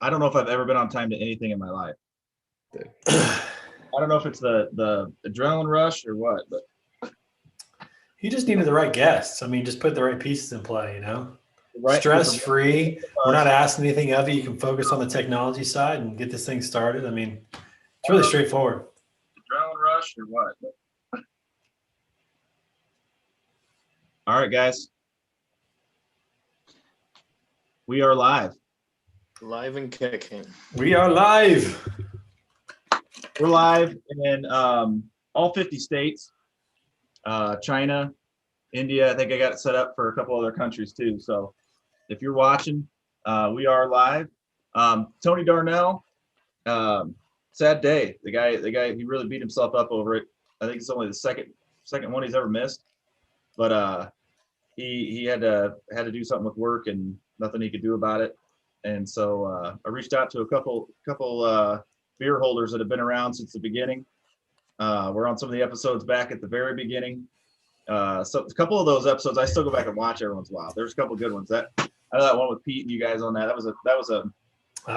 I don't know if I've ever been on time to anything in my life. I don't know if it's the adrenaline rush or what, but You just needed the right guests. I mean, just put the right pieces in play, get the Stress right free. We're not buzz. asking anything of you. You can focus on the technology side and get this thing started. I mean, it's really straightforward. Adrenaline rush or what? But, all right, guys, we are live. Live and kicking. We are live. We're live in all 50 states, China, India. I think I got it set up for a couple other countries too. So if you're watching, we are live. Tony Darnell, sad day. The guy, he really beat himself up over it. I think it's only the second one he's ever missed, but he had to do something with work and nothing he could do about it. And so I reached out to a couple beer holders that have been around since the beginning. We're on some of the episodes back at the very beginning. So a couple of those episodes I still go back and watch every once in a while. There's a couple of good ones. I know that one with Pete and you guys on that. That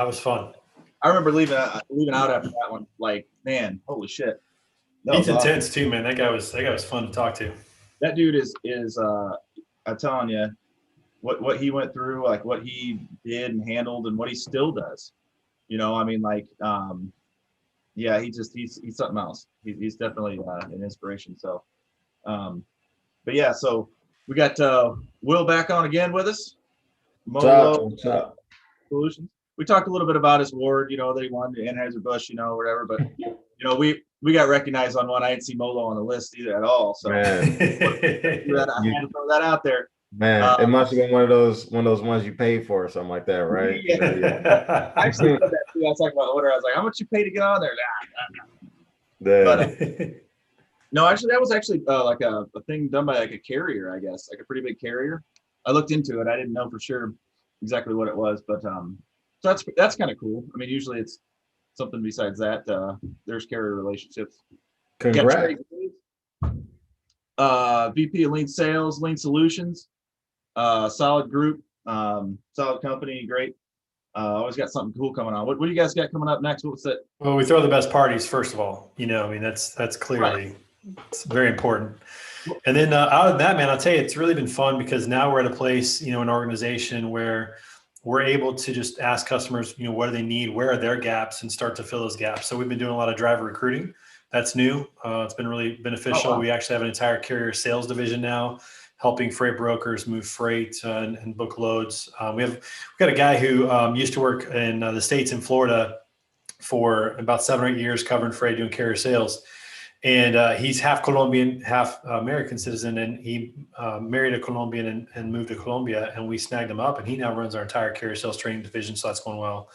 was fun. I remember leaving out after that one. Like, man, holy shit. He's intense too, man. That guy was fun to talk to. That dude is I'm telling you, what he went through, like what he did and handled, and what he still does. I mean, like, yeah, he's something else. He's definitely an inspiration. So, but yeah, so we got Will back on again with us. What's up? Solutions. We talked a little bit about his award, that he won the Anheuser-Busch, whatever. But we got recognized on one. I didn't see Molo on the list either at all. So I had to throw that out there. Man, it must have been one of those ones you paid for or something like that, right? Yeah. I actually said that too. I was talking about order. I was like, how much you pay to get on there? But no, actually, that was actually like a thing done by like a carrier, I guess, like a pretty big carrier. I looked into it. I didn't know for sure exactly what it was, but so that's kind of cool. I mean, usually it's something besides that. There's carrier relationships. Congrats. VP of Lean Sales, Lean Solutions. Solid group, solid company, great. Always got something cool coming on. What do you guys got coming up next? What's it? Well, we throw the best parties first of all. I mean, that's clearly it's very important. And then out of that, man, I'll tell you, it's really been fun because now we're at a place, an organization where we're able to just ask customers, what do they need, where are their gaps, and start to fill those gaps. So we've been doing a lot of driver recruiting. That's new. It's been really beneficial. Oh, wow. We actually have an entire carrier sales division now, helping freight brokers move freight and book loads. We've got a guy who used to work in the States in Florida for about 7 or 8 years covering freight, doing carrier sales. And he's half Colombian, half American citizen. And he married a Colombian and moved to Colombia, and we snagged him up. And he now runs our entire carrier sales training division. So that's going well.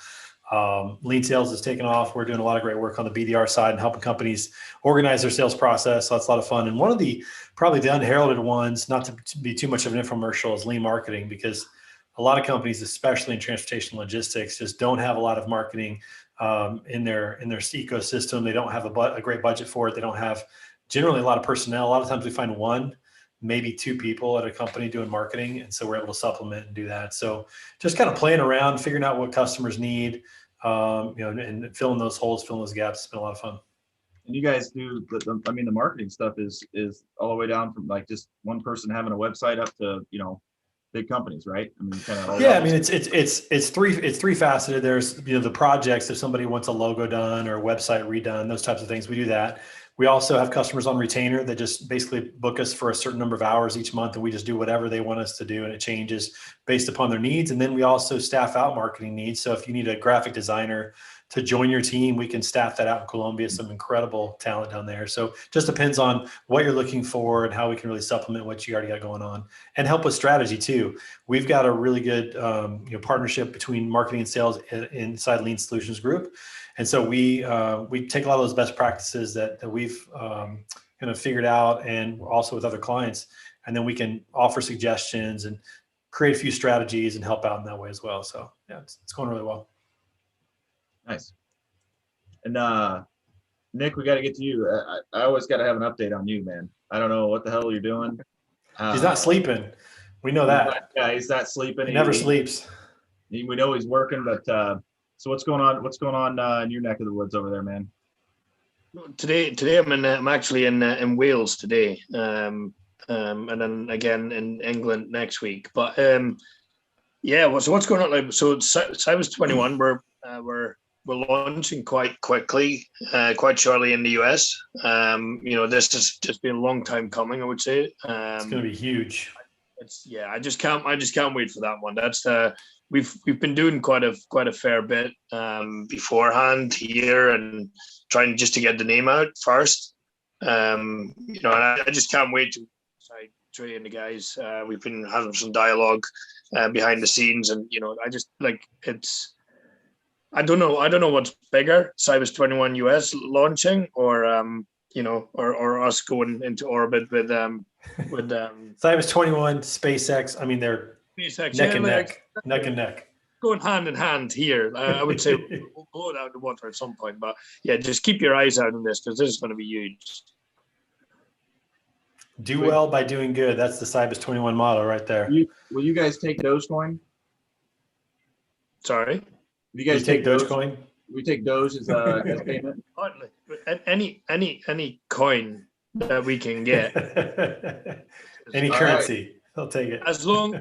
Lean sales is taking off. We're doing a lot of great work on the BDR side and helping companies organize their sales process. So that's a lot of fun. And one of the probably the unheralded ones, not to be too much of an infomercial, is lean marketing, because a lot of companies, especially in transportation logistics, just don't have a lot of marketing in their ecosystem. They don't have a great budget for it. They don't have generally a lot of personnel. A lot of times we find one, maybe two people at a company doing marketing. And so we're able to supplement and do that. So just kind of playing around, figuring out what customers need, and filling those holes, filling those gaps. It's been a lot of fun. And you guys do the marketing stuff is all the way down from like just one person having a website up to, big companies, right? I mean, kind of. Yeah, I mean, it's three faceted. There's, the projects, if somebody wants a logo done or a website redone, those types of things, we do that. We also have customers on retainer that just basically book us for a certain number of hours each month, and we just do whatever they want us to do, and it changes based upon their needs. And then we also staff out marketing needs. So if you need a graphic designer to join your team, we can staff that out in Colombia. Some incredible talent down there. So just depends on what you're looking for and how we can really supplement what you already got going on and help with strategy too. We've got a really good partnership between marketing and sales inside Lean Solutions Group. And so we take a lot of those best practices that we've kind of figured out, and also with other clients, and then we can offer suggestions and create a few strategies and help out in that way as well. So yeah, it's going really well. Nice. And Nick, we got to get to you. I always got to have an update on you, man. I don't know what the hell you're doing. He's not sleeping. We know that. He's not sleeping. He never sleeps. We know he's working, but So what's going on? What's going on in your neck of the woods over there, man? Today I'm actually in Wales today, and then again in England next week. But yeah, so what's going on? Like, so Cybers 21, we're launching quite quickly, quite shortly in the US. This has just been a long time coming, I would say. It's going to be huge. I just can't wait for that one. That's we've been doing quite a fair bit beforehand here and trying just to get the name out first. And I just can't wait to Trey and the guys. We've been having some dialogue behind the scenes, and I just like it's. I don't know what's bigger, Cybers 21 US launching or or us going into orbit with Cybers 21, SpaceX. I mean, they're SpaceX, neck and neck. Going hand in hand here. I would say we'll blow it out of the water at some point, but yeah, just keep your eyes out on this because this is going to be huge. Do well by doing good. That's the Cybers 21 model right there. Will you guys take Dogecoin? Sorry? Will you guys take Dogecoin? We take Doge as payment. Any coin that we can get. Any currency. Right. I'll take it. As long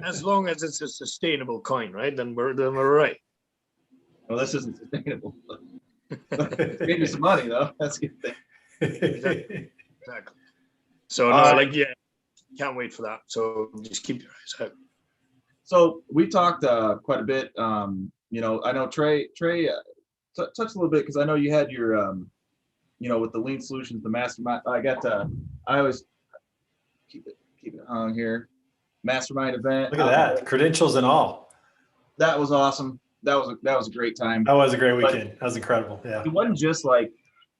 as it's a sustainable coin, right? Then we're right. Well, this isn't sustainable. Give you some money though. That's a good thing. Exactly. So can't wait for that. So just keep your eyes out. So we talked quite a bit. I know Trey touched a little bit because I know you had your with the lean solutions, the mastermind. I always keep it hung here. Mastermind event. Look at that, credentials and all. That was awesome. That was a great time. That was a great weekend. That was incredible. Yeah. It wasn't just like,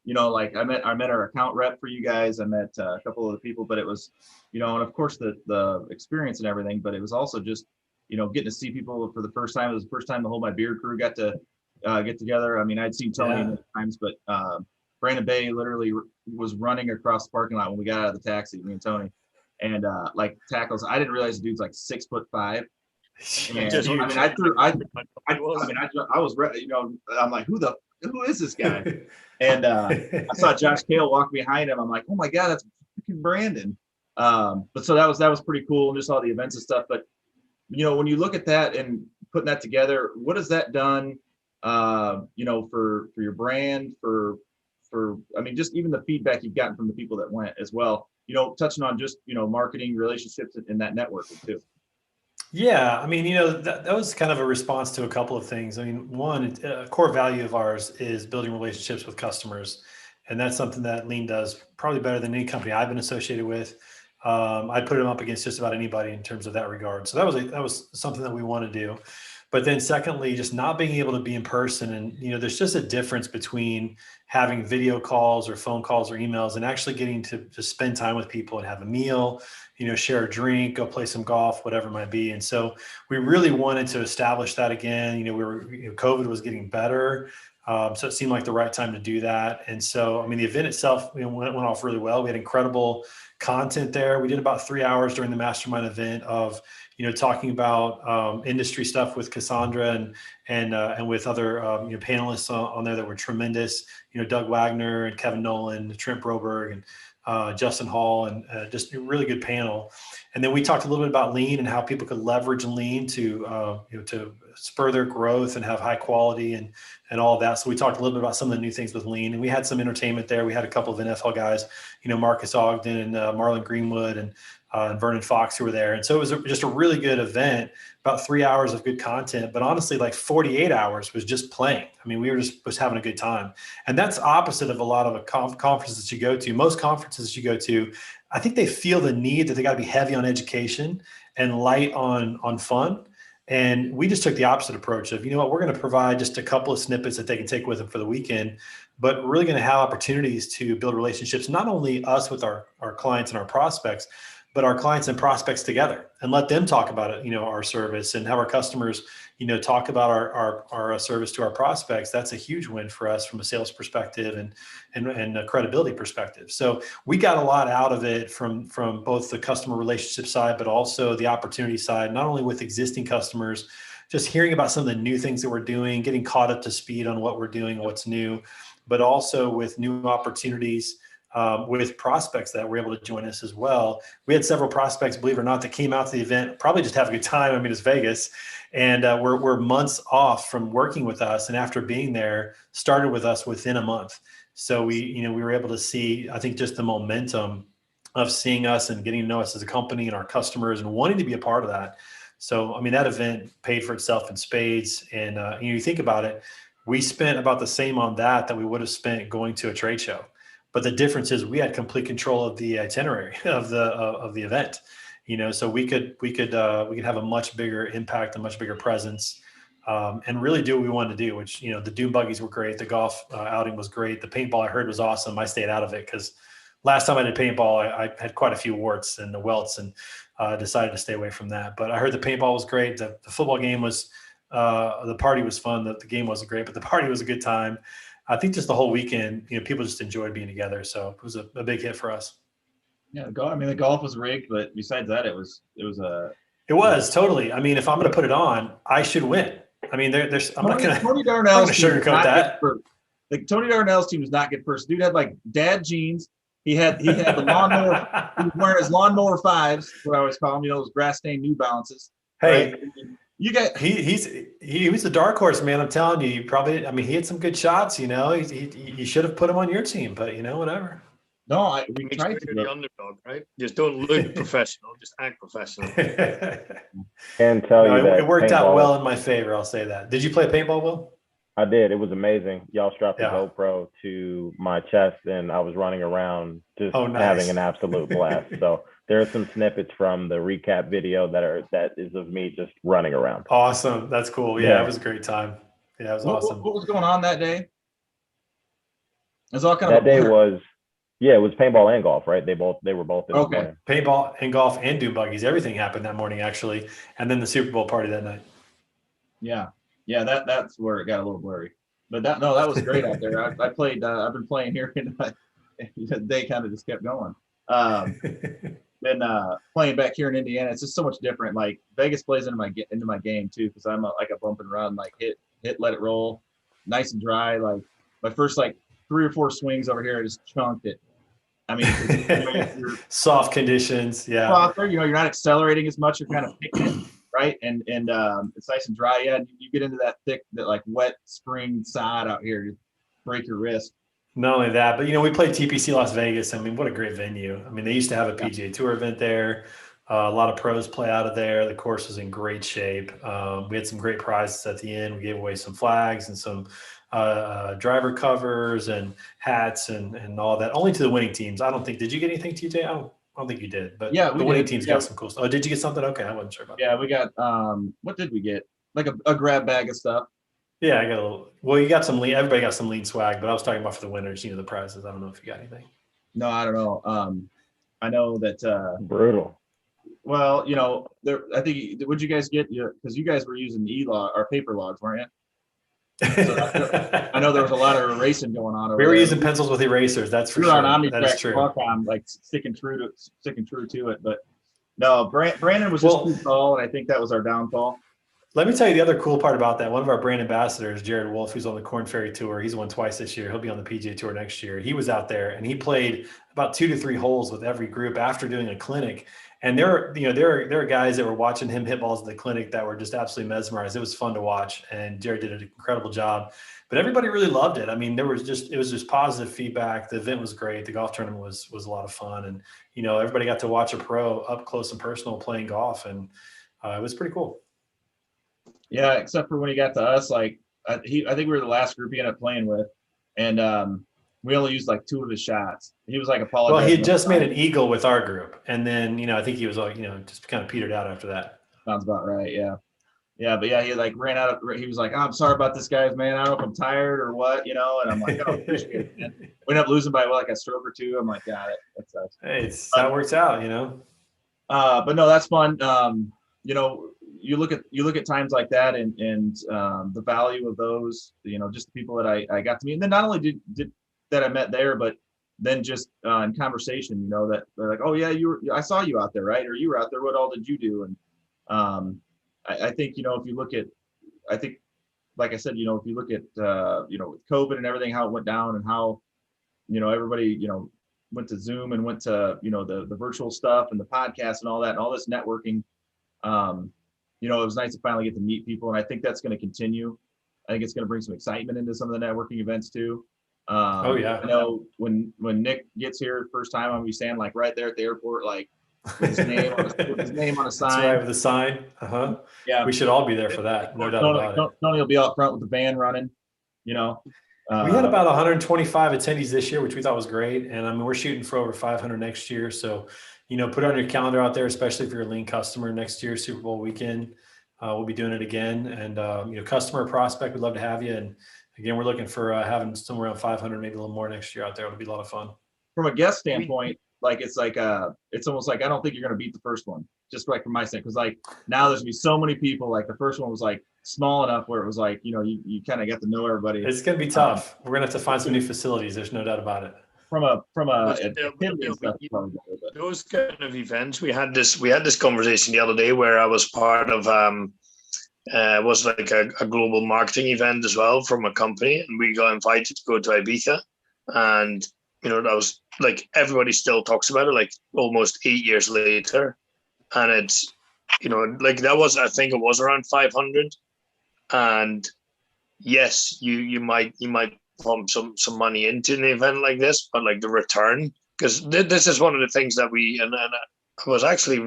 like I met our account rep for you guys. I met a couple of the people, but it was, and of course the experience and everything, but it was also just, getting to see people for the first time. It was the first time the whole My Beard crew got to get together. I mean, I'd seen Tony many times, but Brandon Bay literally was running across the parking lot when we got out of the taxi, me and Tony. And like tackles, I didn't realize the dude's like 6'5". And I was ready, I'm like, who is this guy? And I saw Josh Kale walk behind him. I'm like, oh my God, that's freaking Brandon. But so that was pretty cool, and just all the events and stuff. But when you look at that and putting that together, what has that done? For your brand, for I mean, just even the feedback you've gotten from the people that went as well. Touching on just, marketing, relationships, and that networking too. Yeah, I mean, that was kind of a response to a couple of things. I mean, one, a core value of ours is building relationships with customers. And that's something that Lean does probably better than any company I've been associated with. I'd put them up against just about anybody in terms of that regard. So that was something that we want to do. But then secondly, just not being able to be in person. And, there's just a difference between having video calls or phone calls or emails and actually getting to spend time with people and have a meal, share a drink, go play some golf, whatever it might be. And so we really wanted to establish that again. COVID was getting better. So it seemed like the right time to do that. And so, I mean, the event itself went off really well. We had incredible content there. We did about 3 hours during the mastermind event of, talking about industry stuff with Cassandra and with other panelists on there that were tremendous. Doug Wagner and Kevin Nolan, Trent Broberg and Justin Hall, and just a really good panel. And then we talked a little bit about Lean and how people could leverage Lean to spur their growth and have high quality and all of that. So we talked a little bit about some of the new things with Lean, and we had some entertainment there. We had a couple of NFL guys, Marcus Ogden and Marlon Greenwood and Vernon Fox who were there. And so it was just a really good event, about 3 hours of good content, but honestly, like 48 hours was just playing. I mean, we were just having a good time. And that's opposite of a lot of conferences that you go to. Most conferences you go to, I think they feel the need that they got to be heavy on education and light on fun. And we just took the opposite approach of, we're going to provide just a couple of snippets that they can take with them for the weekend, but we're really going to have opportunities to build relationships, not only us with our clients and our prospects, but our clients and prospects together, and let them talk about it, our service, and have our customers, talk about our service to our prospects. That's a huge win for us from a sales perspective and a credibility perspective. So we got a lot out of it from both the customer relationship side, but also the opportunity side, not only with existing customers, just hearing about some of the new things that we're doing, getting caught up to speed on what we're doing, what's new, but also with new opportunities with prospects that were able to join us as well. We had several prospects, believe it or not, that came out to the event, probably just have a good time. I mean, it's Vegas, and we're months off from working with us. And after being there, started with us within a month. So we were able to see, I think, just the momentum of seeing us and getting to know us as a company and our customers and wanting to be a part of that. So, I mean, that event paid for itself in spades. And you think about it, we spent about the same on that we would have spent going to a trade show. But the difference is we had complete control of the itinerary of the event, so we could have a much bigger impact, a much bigger presence, and really do what we wanted to do, which, the dune buggies were great. The golf outing was great. The paintball I heard was awesome. I stayed out of it because last time I did paintball, I had quite a few warts and the welts, and decided to stay away from that. But I heard the paintball was great. The football game was, the party was fun. The game wasn't great, but the party was a good time. I think just the whole weekend, people just enjoyed being together. So it was a big hit for us. Yeah, the golf was rigged, but besides that, it was totally. I mean, if I'm going to put it on, I should win. I mean, I'm not going to sugarcoat that. Tony Darnell's team was not good first. Dude had like dad jeans. He had the lawnmower. He was wearing his lawnmower 5s, what I always call them. Those grass stained New Balances. Hey. Right? He was a dark horse, man. I'm telling you, he had some good shots, you should have put him on your team, but whatever. No, we tried to be the underdog, right? Just don't look professional, just act professional. And tell you that it worked out well in my favor. I'll say that. Did you play paintball, Will? I did. It was amazing. Y'all strapped the GoPro to my chest, and I was running around just having an absolute blast. So there are some snippets from the recap video that is of me just running around. Awesome. That's cool. Yeah, it was a great time. Yeah, it was awesome. What was going on that day? It was all kind of that day was, it was paintball and golf, right? They were both in the paintball and golf and dune buggies. Everything happened that morning, actually, and then the Super Bowl party that night. Yeah. Yeah, that's where it got a little blurry, but that was great out there. I played. I've been playing here, and the day kind of just kept going. Been playing back here in Indiana. It's just so much different. Like Vegas plays into my game too, because I'm like a bump and run, like hit, let it roll, nice and dry. Like my first 3 or 4 swings over here, I just chunked it. I mean, soft conditions, yeah. Softer, you're not accelerating as much. You're kind of picking it. Right. And it's nice and dry. Yeah. You get into that wet spring sod out here, you break your wrist. Not only that, but we played TPC Las Vegas. I mean, what a great venue. I mean, they used to have a PGA Tour event there. A lot of pros play out of there. The course was in great shape. We had some great prizes at the end. We gave away some flags and some driver covers and hats and all that. Only to the winning teams. I don't think. Did you get anything, TJ? I don't think you did, but the winning teams got some cool stuff. Oh, did you get something? Okay, I wasn't sure about that. Yeah, we got, what did we get? Like a grab bag of stuff. Yeah, I got a little, you got some lean, everybody got some lean swag, but I was talking about for the winners, the prizes. I don't know if you got anything. No, I don't know. I know that. Brutal. Well, I think, what'd you guys get? Because you guys were using e-log or paper logs, weren't you? So I know there was a lot of erasing going on. We were using pencils with erasers. That's for sure. That is true. I'm like sticking true to it, but no, Brandon was just too tall, and I think that was our downfall. Let me tell you the other cool part about that. One of our brand ambassadors, Jared Wolf, who's on the Corn Ferry Tour, he's won twice this year. He'll be on the PGA Tour next year. He was out there and he played about 2 to 3 holes with every group after doing a clinic. And there are guys that were watching him hit balls at the clinic that were just absolutely mesmerized. It was fun to watch, and Jared did an incredible job. But everybody really loved it. I mean, it was just positive feedback. The event was great. The golf tournament was a lot of fun, and everybody got to watch a pro up close and personal playing golf, and it was pretty cool. Yeah, except for when he got to us, I think we were the last group he ended up playing with, and we only used 2 of his shots. He was apologizing. Well, he had just made an eagle with our group, and then I think he was just kind of petered out after that. Sounds about right. Yeah, but he ran out of. He was like, oh, "I'm sorry about this, guys, man. I don't know if I'm tired or what, And I'm like, "I appreciate it, man." We ended up losing by a stroke or 2. I'm like, "Got it. That sucks." Hey, that works out, But no, that's fun. You look at times like that and the value of those. Just the people that I got to meet, and then not only did that I met there, but then just in conversation, that they're like, "Oh yeah, I saw you out there, right? Or you were out there. What all did you do?" And I think, if you look at, I think, like I said, if you look at, with COVID and everything, how it went down and how, everybody, went to Zoom and went to, the virtual stuff and the podcast and all that and all this networking. It was nice to finally get to meet people. And I think that's going to continue. I think it's going to bring some excitement into some of the networking events too. Oh yeah. I know when Nick gets here first time, I'm gonna be standing like right there at the airport, like with his name on a sign. That's right, with a sign. Yeah. We should all be there for that. No doubt about it. Tony will be out front with the band running, we had about 125 attendees this year, which we thought was great. And I mean, we're shooting for over 500 next year. So, put it on your calendar out there, especially if you're a lean customer next year, Super Bowl weekend. We'll be doing it again. And, customer prospect, we'd love to have you. And again, we're looking for having somewhere around 500, maybe a little more next year out there. It'll be a lot of fun. From a guest standpoint, it's almost like, I don't think you're going to beat the first one, just like from my standpoint. Because like now there's gonna be so many people. Like the first one was like small enough where it was like, you kind of get to know everybody. It's going to be tough. We're going to have to find some new facilities. There's no doubt about it. Those kind of events, we had this conversation the other day where I was part of it was like a global marketing event as well from a company, and we got invited to go to Ibiza, and that was like everybody still talks about it like almost 8 years later, and it's like that was, I think it was around 500, and yes, you might pump some money into an event like this, but like the return, because this is one of the things that and I was actually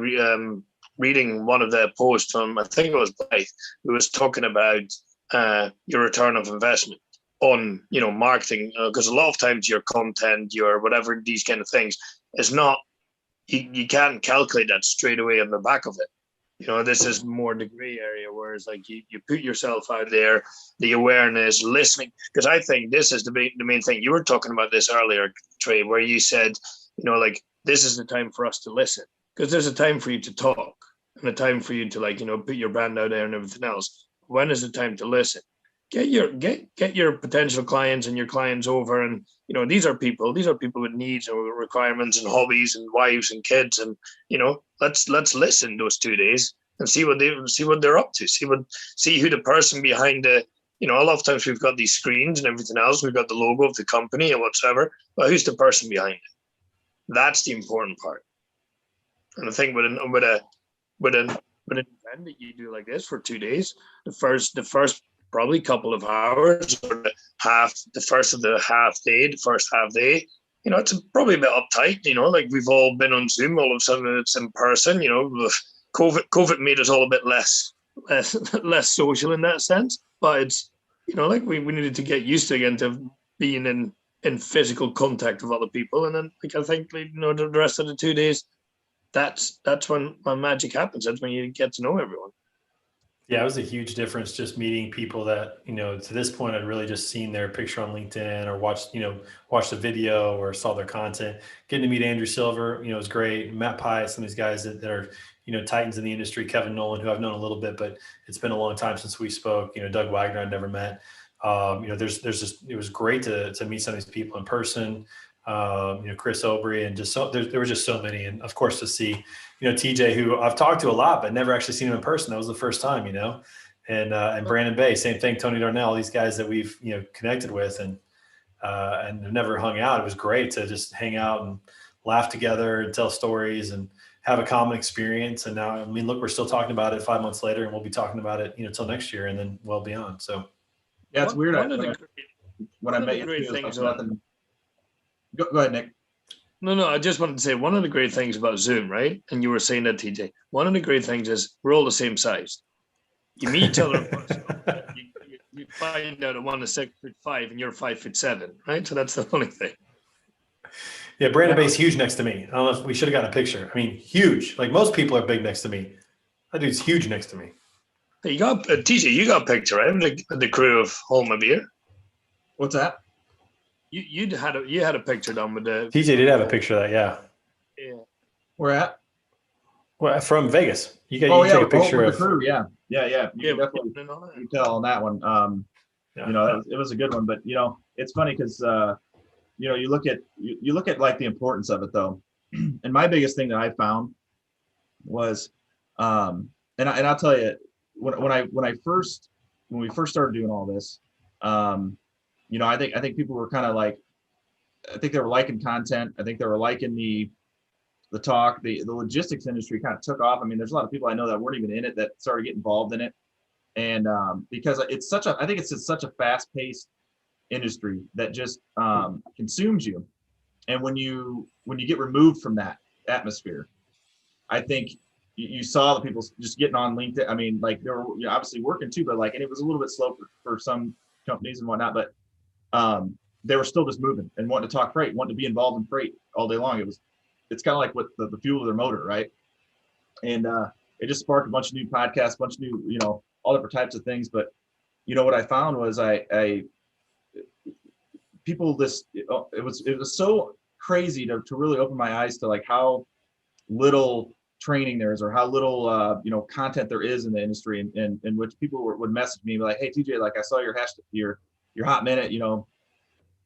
reading one of the posts from, I think it was Blythe, who was talking about your return of investment on marketing, because a lot of times your content, your whatever, these kind of things is not, you can't calculate that straight away on the back of it. This is more the gray area, whereas like you put yourself out there, the awareness, listening, because I think this is the main thing. You were talking about this earlier, Trey, where you said, like, this is the time for us to listen, because there's a time for you to talk and a time for you to like, put your brand out there and everything else. When is the time to listen? Get your potential clients and your clients over, and these are people with needs and requirements and hobbies and wives and kids, and let's listen those 2 days and see what they're up to, see who the person behind the, a lot of times we've got these screens and everything else, we've got the logo of the company and whatsoever, but who's the person behind it? That's the important part. And I think with an event that you do like this for 2 days, the first probably couple of hours, or the first half day, it's probably a bit uptight, like we've all been on Zoom, all of a sudden it's in person, COVID made us all a bit less social in that sense, but it's, like we needed to get used to again to being in physical contact with other people. And then like I think, the rest of the 2 days, that's when magic happens. That's when you get to know everyone. Yeah, it was a huge difference just meeting people that, to this point, I'd really just seen their picture on LinkedIn or watched the video or saw their content. Getting to meet Andrew Silver, was great. Matt Pye, some of these guys that are, titans in the industry, Kevin Nolan, who I've known a little bit, but it's been a long time since we spoke. Doug Wagner, I'd never met. There's just, it was great to meet some of these people in person. Chris Obrey, and just there were just so many. And of course to see, TJ, who I've talked to a lot, but never actually seen him in person. That was the first time, and Brandon Bay, same thing, Tony Darnell, these guys that we've, connected with and have never hung out. It was great to just hang out and laugh together and tell stories and have a common experience. And now, look, we're still talking about it 5 months later, and we'll be talking about it, till next year and then well beyond. So yeah, it's weird. When I met you, go ahead, Nick. No, I just wanted to say one of the great things about Zoom, right? And you were saying that, TJ. One of the great things is we're all the same size. You meet each other in person. You find out that one is 6'5" and you're 5'7", right? So that's the funny thing. Yeah, Brandon Bay's huge next to me. I don't know if we should have gotten a picture. Huge. Like most people are big next to me. That dude's huge next to me. Hey, you got TJ. You got a picture, right? The crew of Hold My Beer. What's that? You had a picture done with the TJ did have a picture of that, yeah. Where at? Well, from Vegas. You take a picture of the crew, yeah. You definitely can tell on that one. It was a good one, but it's funny because you look at like the importance of it though. And my biggest thing that I found was and I'll tell you, when we first started doing all this, you know, I think people were kind of like, I think they were liking content. I think they were liking the talk. The logistics industry kind of took off. I mean, there's a lot of people I know that weren't even in it that started getting involved in it. And because it's such a, I think it's just such a fast paced industry that just consumes you. And when you get removed from that atmosphere, I think you saw the people just getting on LinkedIn. I mean, like they were, you know, obviously working too, but like, and it was a little bit slow for some companies and whatnot, but they were still just moving and wanting to talk freight, wanting to be involved in freight all day long. It's kind of like what the fuel of their motor, right? And it just sparked a bunch of new podcasts, a bunch of new, you know, all different types of things. But you know what I found was people it was so crazy to really open my eyes to like how little training there is, or how little you know, content there is in the industry, and in which people would message me like, hey TJ, like I saw your hashtag, your hot minute, you know,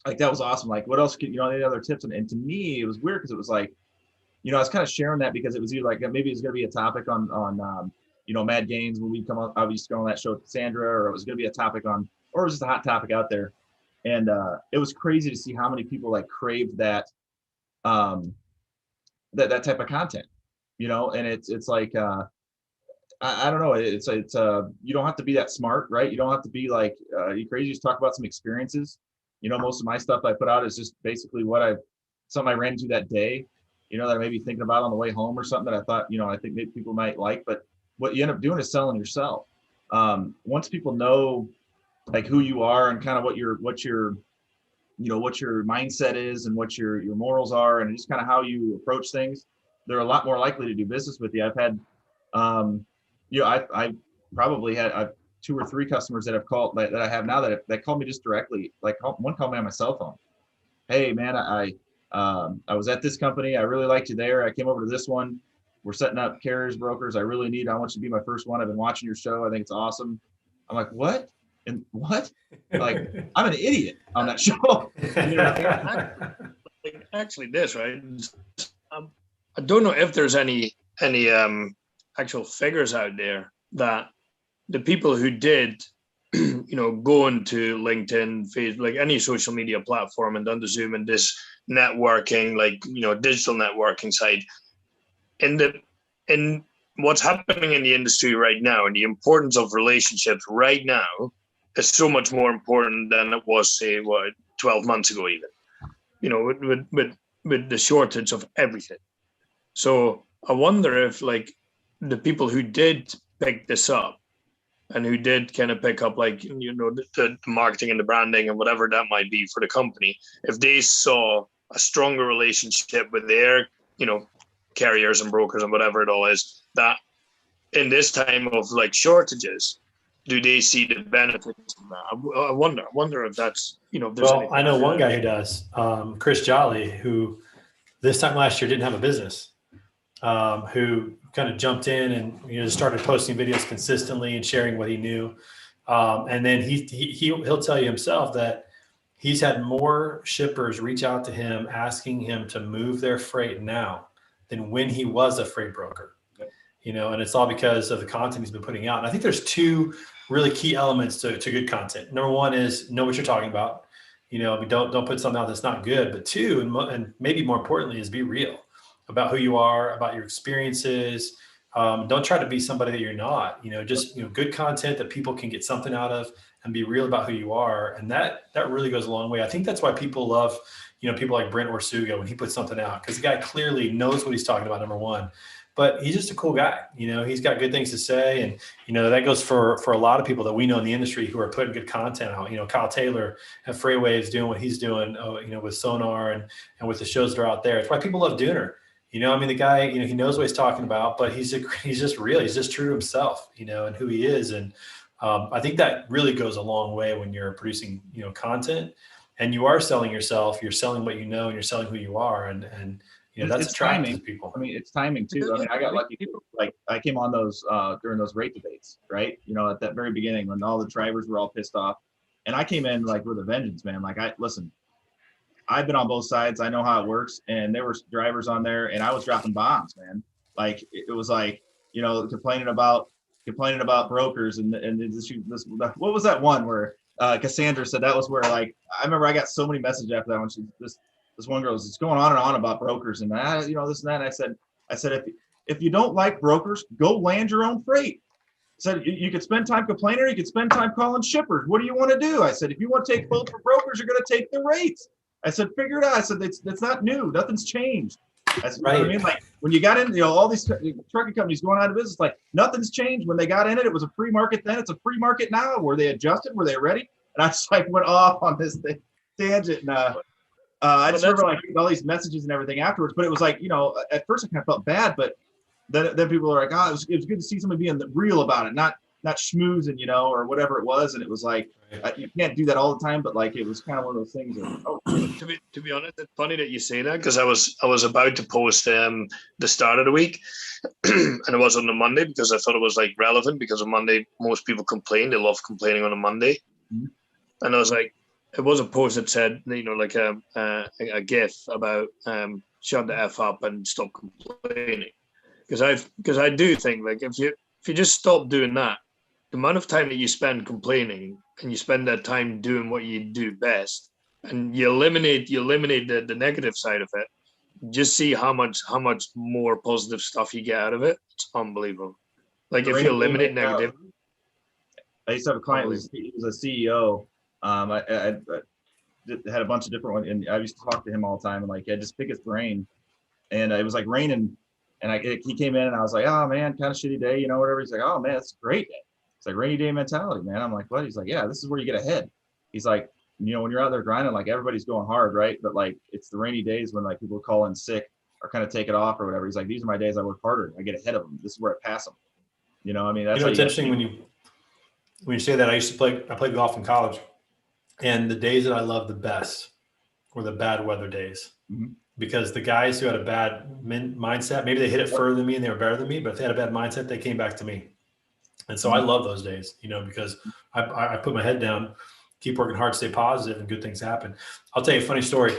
like that was awesome, like what else could, you know, any other tips? And to me it was weird because it was like, you know, I was kind of sharing that because it was either like maybe it's going to be a topic on you know, Mad Gaines when we come on, I used to go on that show with Sandra, or it was going to be a topic on, or it was just a hot topic out there. And it was crazy to see how many people like craved that that type of content, you know. And it's like I don't know, it's you don't have to be that smart, right? You don't have to be like you crazy, just talk about some experiences. You know, most of my stuff I put out is just basically something I ran into that day, you know, that I may be thinking about on the way home, or something that I thought, you know, I think maybe people might like. But what you end up doing is selling yourself. Once people know like who you are and kind of what your you know, what your mindset is and what your morals are, and just kind of how you approach things, they're a lot more likely to do business with you. I've had you know, I probably had 2 or 3 customers that have called, that I have now, that call me just directly. Like one called me on my cell phone. Hey man, I was at this company. I really liked you there. I came over to this one. We're setting up carriers, brokers. I want you to be my first one. I've been watching your show. I think it's awesome. I'm like, what? And what? Like, I'm an idiot on that show. You know? Like, actually, this right. I don't know if there's any actual figures out there that the people who did, you know, go into LinkedIn, Facebook, like any social media platform, and done the Zoom and this networking, like, you know, digital networking side, in what's happening in the industry right now, and the importance of relationships right now is so much more important than it was, say, 12 months ago, even, you know, with the shortage of everything. So I wonder if like the people who did pick this up and who did kind of pick up, like, you know, the marketing and the branding and whatever that might be for the company, if they saw a stronger relationship with their, you know, carriers and brokers and whatever it all is, that in this time of like shortages, do they see the benefits of that? I wonder if that's, you know, if there's well, I know one guy who does, Chris Jolly, who this time last year didn't have a business, who kind of jumped in and, you know, started posting videos consistently and sharing what he knew. And then he'll tell you himself that he's had more shippers reach out to him asking him to move their freight now than when he was a freight broker, you know, and it's all because of the content he's been putting out. And I think there's 2 really key elements to good content. Number 1 is know what you're talking about. You know, I mean, don't put something out that's not good. But 2, and maybe more importantly, is be real about who you are, about your experiences. Don't try to be somebody that you're not. You know, just, you know, good content that people can get something out of, and be real about who you are. And that really goes a long way. I think that's why people love, you know, people like Brent Orsuga when he puts something out, because the guy clearly knows what he's talking about, number 1. But he's just a cool guy. You know, he's got good things to say. And, you know, that goes for a lot of people that we know in the industry who are putting good content out. You know, Kyle Taylor at Freightwaves doing what he's doing, you know, with Sonar and with the shows that are out there. It's why people love Dooner. You know, I mean, the guy, you know, he knows what he's talking about, but he's just real. He's just true to himself, you know, and who he is. And I think that really goes a long way when you're producing, you know, content, and you are selling yourself. You're selling what you know, and you're selling who you are. And you know, that's attractive to people. I mean, it's timing too. I mean, I got lucky. Like I came on those during those rate debates, right? You know, at that very beginning when all the drivers were all pissed off, and I came in like with a vengeance, man. Like I've been on both sides. I know how it works. And there were drivers on there, and I was dropping bombs, man. Like it was like, you know, complaining about complaining about brokers and this what was that one where Cassandra said that was where, like, I remember I got so many messages after that when this one girl was just going on and on about brokers and that, you know, this and that. And I said if you don't like brokers, go land your own freight. I said you could spend time complaining or you could spend time calling shippers. What do you want to do? I said if you want to take both for brokers, you're going to take the rates. I said figure it out. I said it's not new. Nothing's changed. I said, right. You know what I mean? Like when you got in, you know, all these trucking companies going out of business, like nothing's changed. When they got in it, it was a free market then. It's a free market now. Were they adjusted? Were they ready? And I just like went off on this tangent. And I just remember like all these messages and everything afterwards. But it was like, you know, at first I kind of felt bad, but then people are like, oh, it was good to see somebody being real about it, not schmoozing, you know, or whatever it was. And it was like, you can't do that all the time, but like it was kind of one of those things. To be honest, it's funny that you say that because I was about to post the start of the week, and it was on the Monday because I thought it was like relevant because on Monday most people complain. They love complaining on a Monday, and I was like, it was a post that said, you know, like a GIF about shut the F up and stop complaining, because I do think like if you just stop doing that, the amount of time that you spend complaining and you spend that time doing what you do best, and you eliminate the negative side of it, just see how much more positive stuff you get out of it. It's unbelievable. Like if you eliminate negative. I used to have a client he was a CEO. I had a bunch of different ones, and I used to talk to him all the time, and like I just pick his brain, and it was like raining, and he came in, and I was like, oh man, kind of shitty day, you know, whatever. He's like, oh man, it's a great day. It's like rainy day mentality, man. I'm like, what? He's like, yeah, this is where you get ahead. He's like, you know, when you're out there grinding, like everybody's going hard, right? But like it's the rainy days when like people call in sick or kind of take it off or whatever. He's like, these are my days I work harder. I get ahead of them. This is where I pass them. You know, I mean, that's, you know, it's interesting when you say that. I played golf in college, and the days that I loved the best were the bad weather days. Because the guys who had a bad mindset, maybe they hit it further than me and they were better than me, but if they had a bad mindset, they came back to me. And so I love those days, you know, because I put my head down, keep working hard, stay positive, and good things happen. I'll tell you a funny story.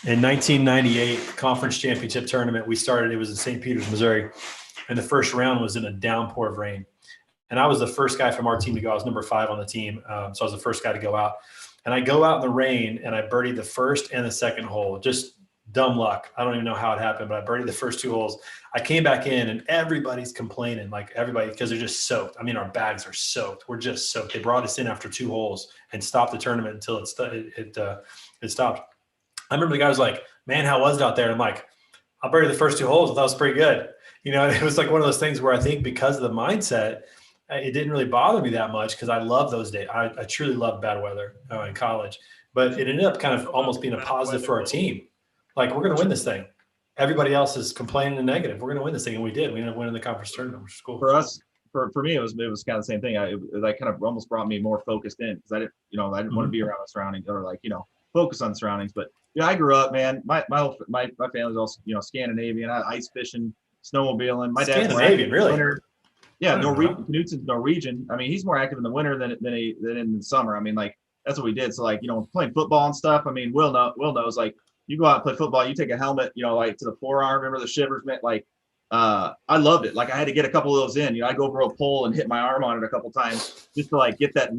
In 1998 conference championship tournament, we started, it was in St. Peters, Missouri. And the first round was in a downpour of rain. And I was the first guy from our team to go. I was number 5 on the team. So I was the first guy to go out. And I go out in the rain and I birdied the first and the second hole. Just dumb luck. I don't even know how it happened, but I birdied the first 2 holes. I came back in and everybody's complaining, like everybody, because they're just soaked. I mean, our bags are soaked. We're just soaked. They brought us in after 2 holes and stopped the tournament until it stopped. I remember the guy was like, man, how was it out there? And I'm like, I birdied the first 2 holes. I thought it was pretty good. You know, it was like one of those things where I think because of the mindset, it didn't really bother me that much because I love those days. I truly loved bad weather in college, but it ended up kind of almost being a positive for our team. Like, we're going to win this thing. Everybody else is complaining and negative. We're going to win this thing. And we did. We ended up winning the conference tournament, which is cool. For us, for me, it was kind of the same thing. That kind of almost brought me more focused in because I didn't want to be around the surroundings or like, you know, focus on the surroundings. But yeah, I grew up, man. My family's also, you know, Scandinavian, ice fishing, snowmobiling. My dad's Scandinavian, really? Winter. Yeah, Norwegian. Knutsen's Norwegian. I mean, he's more active in the winter than in the summer. I mean, like that's what we did. So like, you know, playing football and stuff. I mean, Will knows like you go out and play football, you take a helmet, you know, like to the forearm. Remember the shivers, man? Like, I loved it. Like I had to get a couple of those in. You know, I go over a pole and hit my arm on it a couple times just to like get it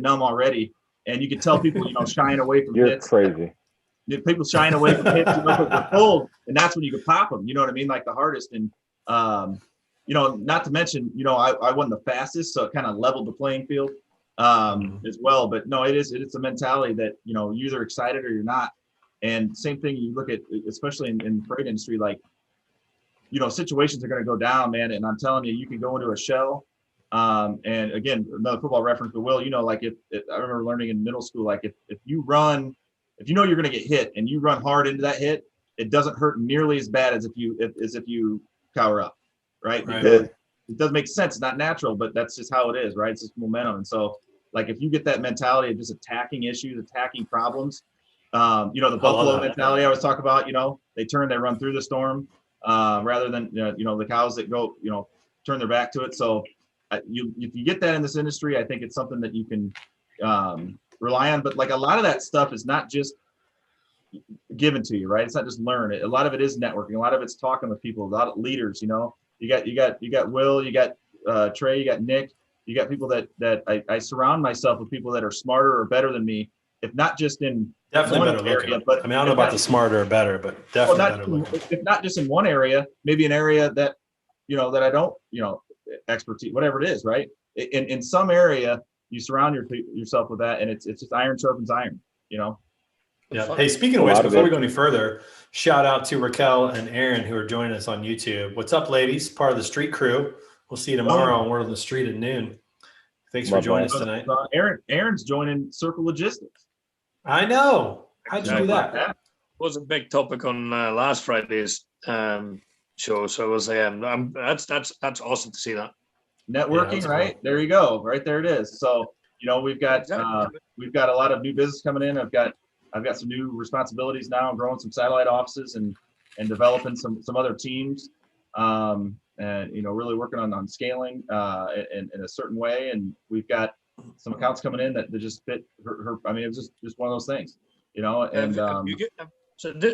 numb already. And you could tell people, you know, shying away from hits. Crazy. People shying away from hits, you know, because they're cold, and that's when you could pop them. You know what I mean? Like the hardest. And you know, not to mention, you know, I wasn't the fastest, so it kind of leveled the playing field as well. But no, it's a mentality that, you know, you're either excited or you're not. And same thing, you look at, especially in the freight industry, like, you know, situations are going to go down, man. And I'm telling you, you can go into a shell. And again, another football reference, but Will, you know, like if I remember learning in middle school, like if you know you're going to get hit and you run hard into that hit, it doesn't hurt nearly as bad as if you cower up, right? Because it doesn't make sense. It's not natural, but that's just how it is, right? It's just momentum. And so, like, if you get that mentality of just attacking issues, attacking problems, you know, the Buffalo mentality I always talk about, you know, they run through the storm rather than, you know, the cows that go, you know, turn their back to it. So if you get that in this industry, I think it's something that you can rely on. But like a lot of that stuff is not just given to you, right? It's not just learn it. A lot of it is networking. A lot of it's talking with people, a lot of leaders, you know. You got Will, you got Trey, you got Nick, you got people that I surround myself with people that are smarter or better than me, if not just in definitely one better area, looking. but I mean, I don't know about the smarter or better, but definitely better looking. If not just in one area, maybe an area that, that I don't, expertise, whatever it is, right? In some area, you surround yourself with that, and it's just iron sharpens iron, Yeah. Hey, speaking of which, before we go any further, shout out to Raquel and Aaron who are joining us on YouTube. What's up, ladies? Part of the street crew. We'll see you tomorrow on Word on the Street at noon. Thanks for joining us tonight. Aaron's joining Circle Logistics. I know. How'd you do that? It was a big topic on last Friday's show, so it was that's awesome to see that. Networking, right? Cool. There you go. Right there it is. So we've got a lot of new business coming in. I've got some new responsibilities now. I'm growing some satellite offices and developing some other teams, and really working on scaling in a certain way. And we've got some accounts coming in that just fit her. I mean, it's just one of those things, And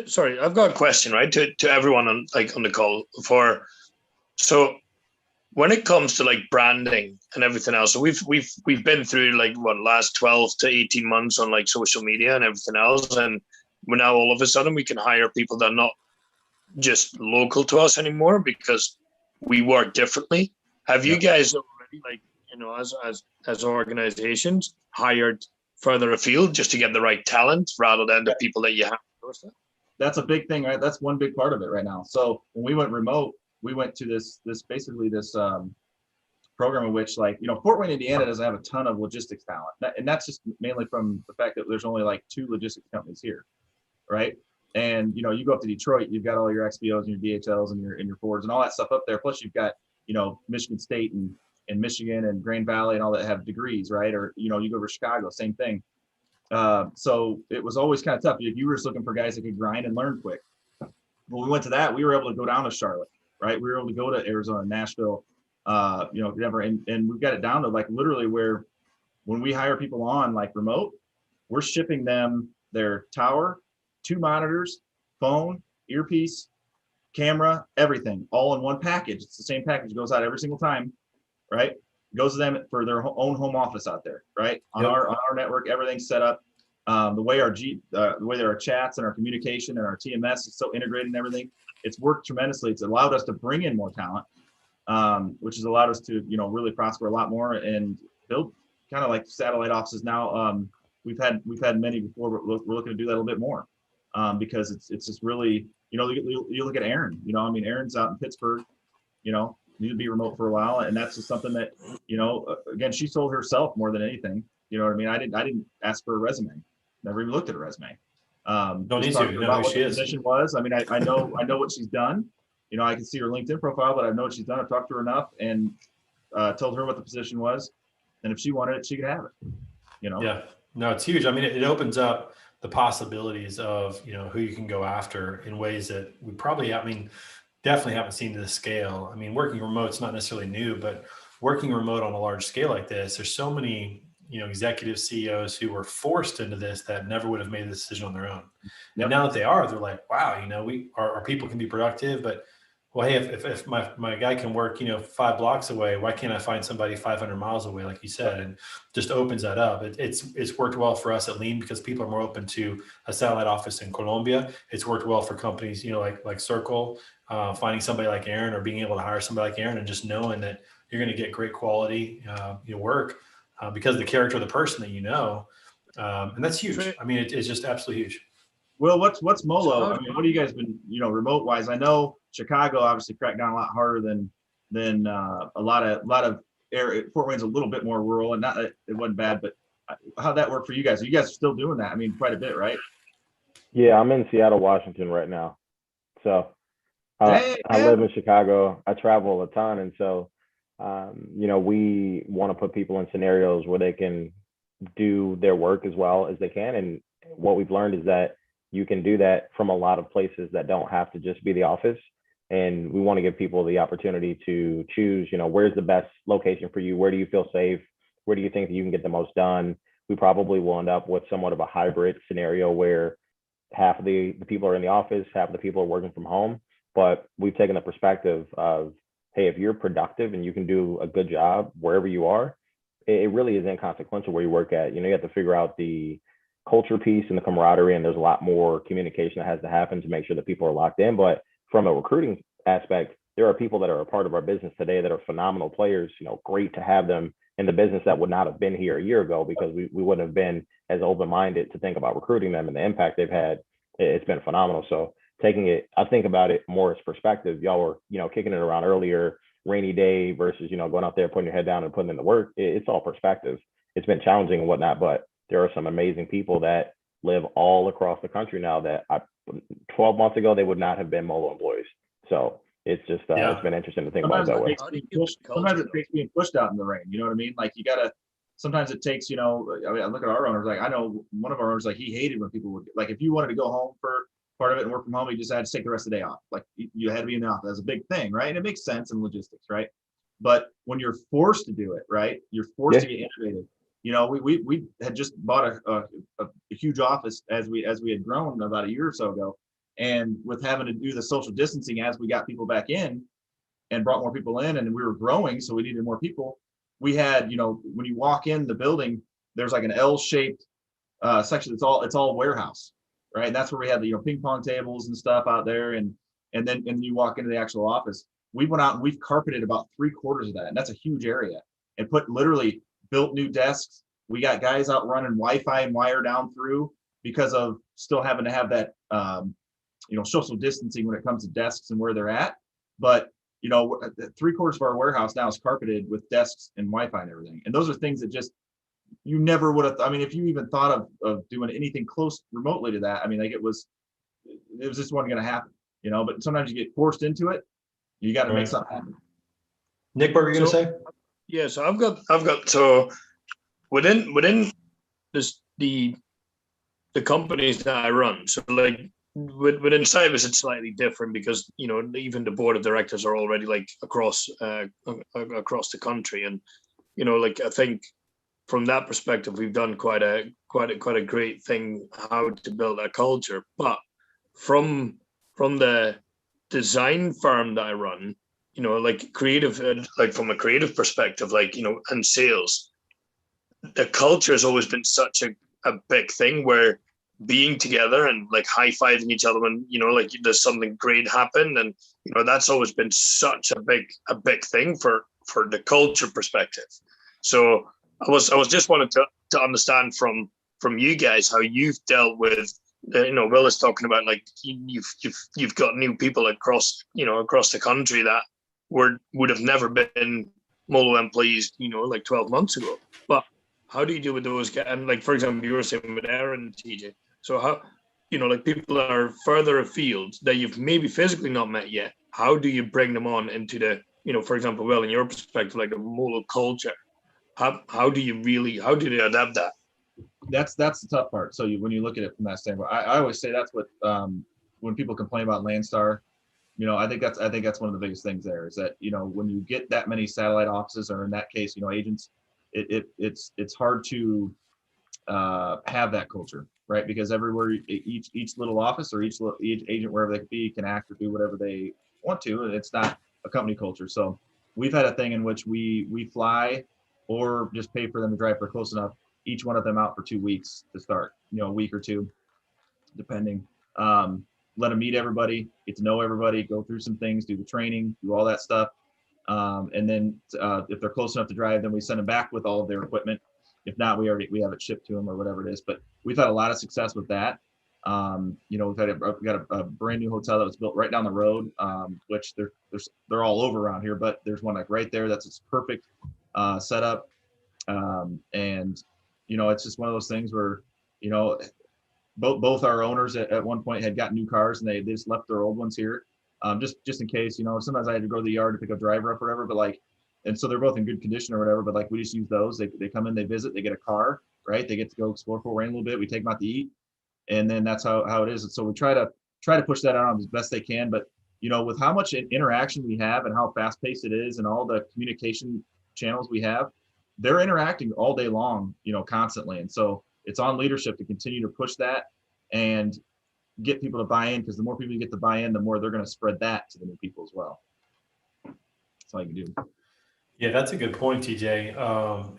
sorry, I've got a question, right, to everyone on the call so. When it comes to like branding and everything else, so we've been through last 12 to 18 months on like social media and everything else, and we're now all of a sudden we can hire people that are not just local to us anymore because we work differently. Have you guys already as organizations hired further afield just to get the right talent rather than the people that you have? That's a big thing, right? That's one big part of it right now. So when we went remote, we went to this program in which Fort Wayne, Indiana doesn't have a ton of logistics talent. And that's just mainly from the fact that there's only 2 logistics companies here, right? And, you go up to Detroit, you've got all your XPOs and your DHLs and your Fords and all that stuff up there. Plus you've got, Michigan State and Michigan and Grand Valley and all that have degrees, right? Or, you go to Chicago, same thing. So it was always kind of tough. If you were just looking for guys that could grind and learn quick. When we went to that, we were able to go down to Charlotte. Right, we were able to go to Arizona, Nashville, Denver, and we've got it down to literally where when we hire people on remote, we're shipping them their tower, 2 monitors, phone, earpiece, camera, everything, all in one package. It's the same package, goes out every single time, right? Goes to them for their own home office out there, right? On our network, everything's set up. The way our chats and our communication and our TMS is so integrated and everything. It's worked tremendously. It's allowed us to bring in more talent, which has allowed us to, really prosper a lot more and build kind of satellite offices now. We've had many before, but we're looking to do that a little bit more because it's just really, you look at Aaron. Aaron's out in Pittsburgh. Need to be remote for a while, and that's just something that, again, she sold herself more than anything. You know what I mean? I didn't ask for a resume. Never even looked at a resume. Don't need to. You know about who what she the is. position was. I mean, I know what she's done. I can see her LinkedIn profile, but I know what she's done. I've talked to her enough and told her what the position was, and if she wanted it, she could have it. Yeah, no, it's huge. I mean, it opens up the possibilities of who you can go after in ways that we probably, definitely haven't seen to this scale. I mean, working remote's not necessarily new, but working remote on a large scale like this, there's so many executive CEOs who were forced into this that never would have made the decision on their own. Yep. And now that they are, they're like, wow, our people can be productive, but well, hey, if my guy can work, 5 blocks away, why can't I find somebody 500 miles away, like you said, and just opens that up. It's worked well for us at Lean because people are more open to a satellite office in Colombia. It's worked well for companies, like Circle, finding somebody like Aaron or being able to hire somebody like Aaron and just knowing that you're going to get great quality work. Because of the character of the person that and that's huge. I mean, it's just absolutely huge. Well, what's Molo? I mean, what have you guys been, remote wise? I know Chicago obviously cracked down a lot harder than a lot of area. Fort Wayne's a little bit more rural, and not that it wasn't bad, but how'd that work for you guys? Are you guys still doing that? I mean, quite a bit, right? Yeah, I'm in Seattle, Washington right now. So I live in Chicago. I travel a ton, and so we want to put people in scenarios where they can do their work as well as they can. And what we've learned is that you can do that from a lot of places that don't have to just be the office. And we want to give people the opportunity to choose, where's the best location for you? Where do you feel safe? Where do you think that you can get the most done? We probably will end up with somewhat of a hybrid scenario where half of the people are in the office, half of the people are working from home. But we've taken the perspective of, hey, if you're productive and you can do a good job wherever you are, it really is inconsequential where you work at. You have to figure out the culture piece and the camaraderie, and there's a lot more communication that has to happen to make sure that people are locked in. But from a recruiting aspect, there are people that are a part of our business today that are phenomenal players. Great to have them in the business that would not have been here a year ago, because we wouldn't have been as open-minded to think about recruiting them, and the impact they've had, it's been phenomenal. So I think about it more as perspective. Y'all were, kicking it around earlier, rainy day versus, going out there, putting your head down and putting in the work. It's all perspective. It's been challenging and whatnot, but there are some amazing people that live all across the country now that 12 months ago, they would not have been MOLO employees. So it's just, it's been interesting to think about it that way. Sometimes it takes being pushed out in the rain. You know what I mean? Like sometimes it takes, I look at our owners, like I know one of our owners, like he hated when people would, like if you wanted to go home for part of it and work from home, you just had to take the rest of the day off. Like you had to be in the office. That's a big thing, right? And it makes sense in logistics, right? But when you're forced to do it, right? You're forced to get innovative. We had just bought a huge office as we had grown about a year or so ago. And with having to do the social distancing as we got people back in and brought more people in, and we were growing, so we needed more people. We had, when you walk in the building, there's like an L-shaped section. It's all warehouse, right? And that's where we had the ping pong tables and stuff out there, and then you walk into the actual office. We went out and we've carpeted about 3/4 of that, and that's a huge area, and built new desks. We got guys out running Wi-Fi and wire down through because of still having to have that social distancing when it comes to desks and where they're at. But 3/4 of our warehouse now is carpeted with desks and Wi-Fi and everything. And those are things that just you never would have. I mean, if you even thought of doing anything close remotely to that, I mean, like it was just wasn't going to happen. But sometimes you get forced into it. You got to make something happen. Nick, what were you going to say? Yeah, so I've got so within this the companies that I run. So like within Cybus, it's slightly different because even the board of directors are already like across the country, and like I think from that perspective, we've done quite a great thing how to build a culture. But from the design firm that I run, like creative, like from a creative perspective, like and sales, the culture has always been such a big thing where being together and like high-fiving each other when like there's something great happen, and that's always been such a big thing for the culture perspective. So I was just wanted to understand from you guys how you've dealt with Will is talking about like you've got new people across the country that would have never been MOLO employees like 12 months ago. But how do you deal with those guys? And like, for example, you were saying with Aaron and TJ. So how, like people that are further afield that you've maybe physically not met yet, how do you bring them on into the, for example, Will, in your perspective, like the MOLO culture? How do they adapt that? That's the tough part. So when you look at it from that standpoint, I always say that's what, when people complain about Landstar, I think that's one of the biggest things there is that, when you get that many satellite offices, or in that case, agents, it's hard to have that culture, right? Because everywhere, each little office or each agent, wherever they could be, can act or do whatever they want to, and it's not a company culture. So we've had a thing in which we fly or just pay for them to drive for close enough, each one of them out for 2 weeks to start, a week or two, depending. Let them meet everybody, get to know everybody, go through some things, do the training, do all that stuff. And then if they're close enough to drive, then we send them back with all of their equipment. If not, we have it shipped to them or whatever it is. But we've had a lot of success with that. We've got a brand new hotel that was built right down the road, which they're all over around here, but there's one like right there that's its perfect setup. And it's just one of those things where both our owners at one point had gotten new cars, and they just left their old ones here, just in case. Sometimes I had to go to the yard to pick a driver up or whatever, but like, and so they're both in good condition or whatever, but like we just use those. They come in, they visit, they get a car, right? They get to go explore Fort Wayne a little bit. We take them out to eat, and then that's how it is. And so we try to push that out as best they can. But with how much interaction we have and how fast paced it is, and all the communication channels we have, they're interacting all day long, constantly. And so it's on leadership to continue to push that and get people to buy in, because the more people you get to buy in, the more they're going to spread that to the new people as well. That's all you can do. Yeah, that's a good point, TJ.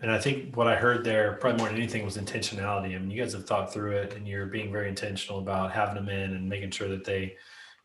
And I think what I heard there, probably more than anything, was intentionality. I mean, you guys have thought through it, and you're being very intentional about having them in and making sure that they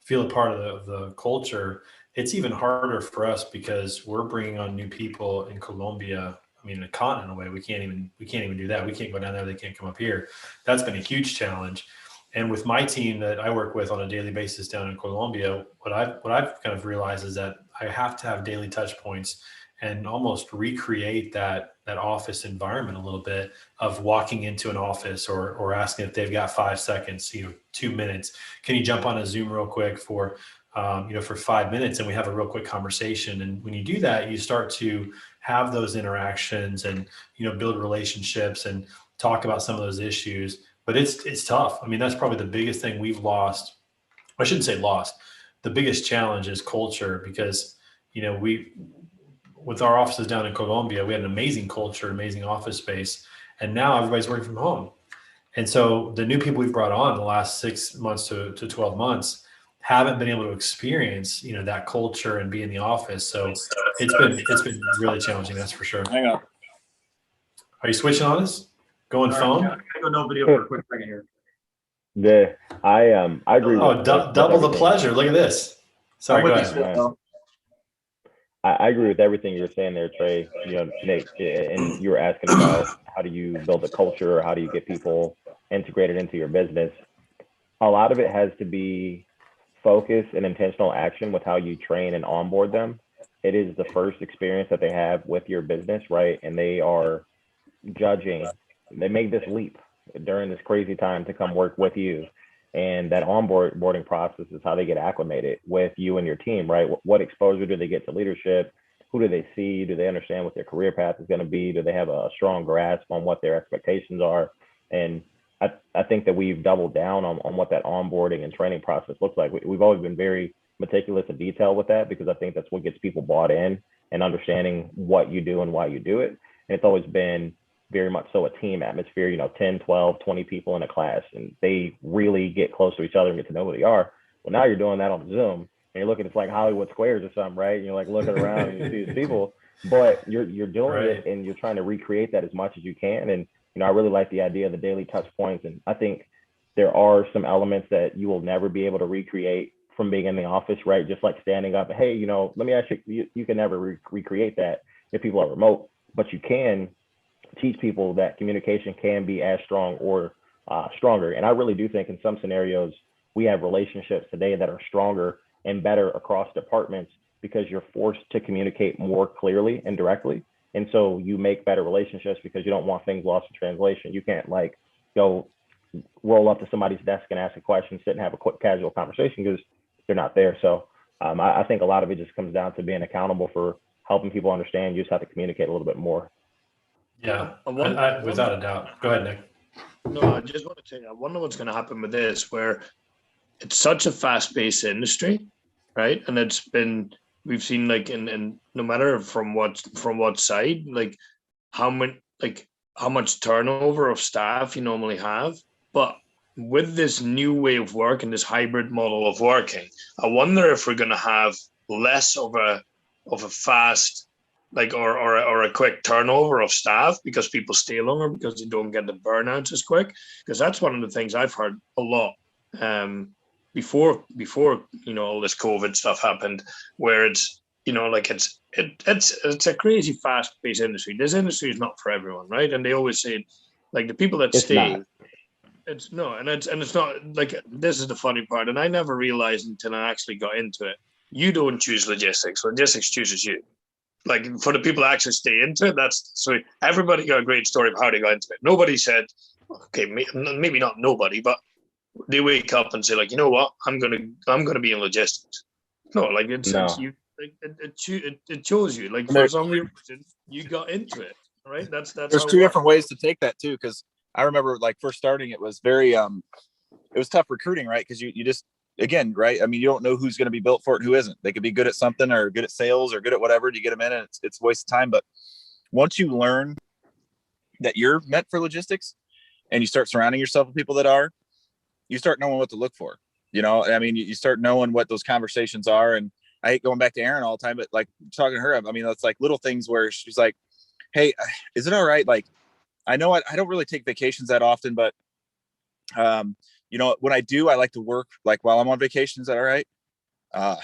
feel a part of the culture. It's even harder for us because we're bringing on new people in Colombia. I mean, a continent away, we can't even do that. We can't go down there. They can't come up here. That's been a huge challenge. And with my team that I work with on a daily basis down in Colombia, what I've kind of realized is that I have to have daily touch points and almost recreate that office environment a little bit of walking into an office or asking if they've got 5 seconds, 2 minutes. Can you jump on a Zoom real quick for 5 minutes and we have a real quick conversation? And when you do that, you start to have those interactions and, build relationships and talk about some of those issues. But it's tough. I mean, that's probably the biggest thing we've lost. I shouldn't say lost. The biggest challenge is culture because, with our offices down in Colombia, we had an amazing culture, amazing office space, and now everybody's working from home. And so the new people we've brought on in the last 6 months to 12 months haven't been able to experience, that culture and be in the office. So it's been really challenging, that's for sure. Hang on. Are you switching on us? Going phone? I go no video for a quick second here. I agree. Oh, double the pleasure. Look at this. Sorry, go ahead. I agree with everything you're saying there, Trey. Nick, and you were asking about how do you build a culture, or how do you get people integrated into your business. A lot of it has to be focus and intentional action with how you train and onboard them. It is the first experience that they have with your business, right? And they are judging. They make this leap during this crazy time to come work with you. And that onboarding process is how they get acclimated with you and your team, right? What exposure do they get to leadership? Who do they see? Do they understand what their career path is going to be? Do they have a strong grasp on what their expectations are? And I think that we've doubled down on what that onboarding and training process looks like. We've always been very meticulous and detailed with that because I think that's what gets people bought in and understanding what you do and why you do it. And it's always been very much so a team atmosphere, 10, 12, 20 people in a class, and they really get close to each other and get to know who they are. Well, now you're doing that on Zoom and you're looking, it's like Hollywood Squares or something, right? And you're like looking around and you see these people, but you're doing it and you're trying to recreate that as much as you can. And, I really like the idea of the daily touch points. And I think there are some elements that you will never be able to recreate from being in the office, right? Just like standing up, hey, let me ask you, you can never recreate that if people are remote, but you can teach people that communication can be as strong or stronger. And I really do think in some scenarios, we have relationships today that are stronger and better across departments because you're forced to communicate more clearly and directly. And so you make better relationships because you don't want things lost in translation. You can't go roll up to somebody's desk and ask a question, sit and have a quick casual conversation because they're not there. So I think a lot of it just comes down to being accountable for helping people understand. You just have to communicate a little bit more. Yeah, without a doubt. Go ahead, Nick. No, I just want to tell you, I wonder what's going to happen with this, where it's such a fast-paced industry, right? And we've seen in no matter from what side, how much turnover of staff you normally have, but with this new way of working, this hybrid model of working, I wonder if we're going to have less of a fast or a quick turnover of staff because people stay longer because they don't get the burnouts as quick. Because that's one of the things I've heard a lot before all this COVID stuff happened, where it's a crazy fast paced industry. This industry is not for everyone, right? And they always say the people that stay. It's not. This is the funny part, and I never realized until I actually got into it. You don't choose logistics. Logistics chooses you. For the people that actually stay into it, so everybody got a great story of how they got into it. Nobody said, okay, maybe not nobody, but they wake up and say, you know what, I'm gonna be in logistics. No, it chose you. For some reason, you got into it, right? That's there's two different ways to take that too, because I remember first starting, it was very it was tough recruiting, right? Because you just, again, right? I mean, you don't know who's going to be built for it and who isn't. They could be good at something or good at sales or good at whatever. You get them in and it's a waste of time. But once you learn that you're meant for logistics and you start surrounding yourself with people that are, you start knowing what to look for. You start knowing what those conversations are. And I hate going back to Erin all the time, but like talking to her, I mean, it's like little things where she's like, hey, is it all right? Like, I know I don't really take vacations that often, but you know, when I do, I like to work like while I'm on vacation. Is that all right? Uh,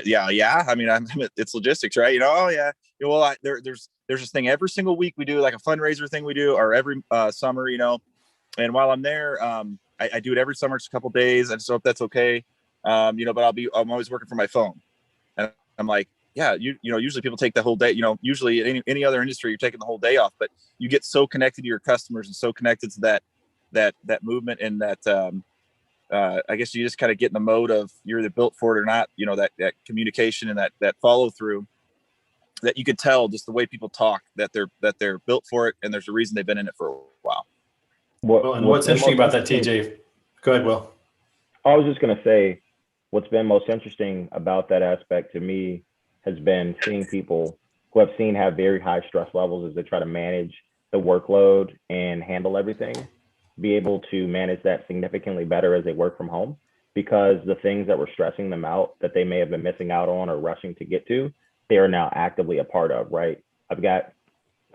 yeah. I mean, it's logistics, right? You know, oh yeah. Well, there's this thing every single week we do, like a fundraiser thing we do, or every summer, you know. And while I'm there, I do it every summer, just a couple days. I just hope that's okay. You know, but I'm always working from my phone, and I'm like, yeah, you know, usually people take the whole day. You know, usually any other industry, you're taking the whole day off, but you get so connected to your customers and so connected to that movement and that. I guess you just kind of get in the mode of you're either built for it or not, you know, that communication and that follow through that you could tell just the way people talk that they're built for it. And there's a reason they've been in it for a while. Well, and what's interesting about that, TJ, go ahead, Will. I was just going to say, what's been most interesting about that aspect to me has been seeing people who I've seen have very high stress levels as they try to manage the workload and handle everything, be able to manage that significantly better as they work from home, because the things that were stressing them out that they may have been missing out on or rushing to get to, they are now actively a part of, right? I've got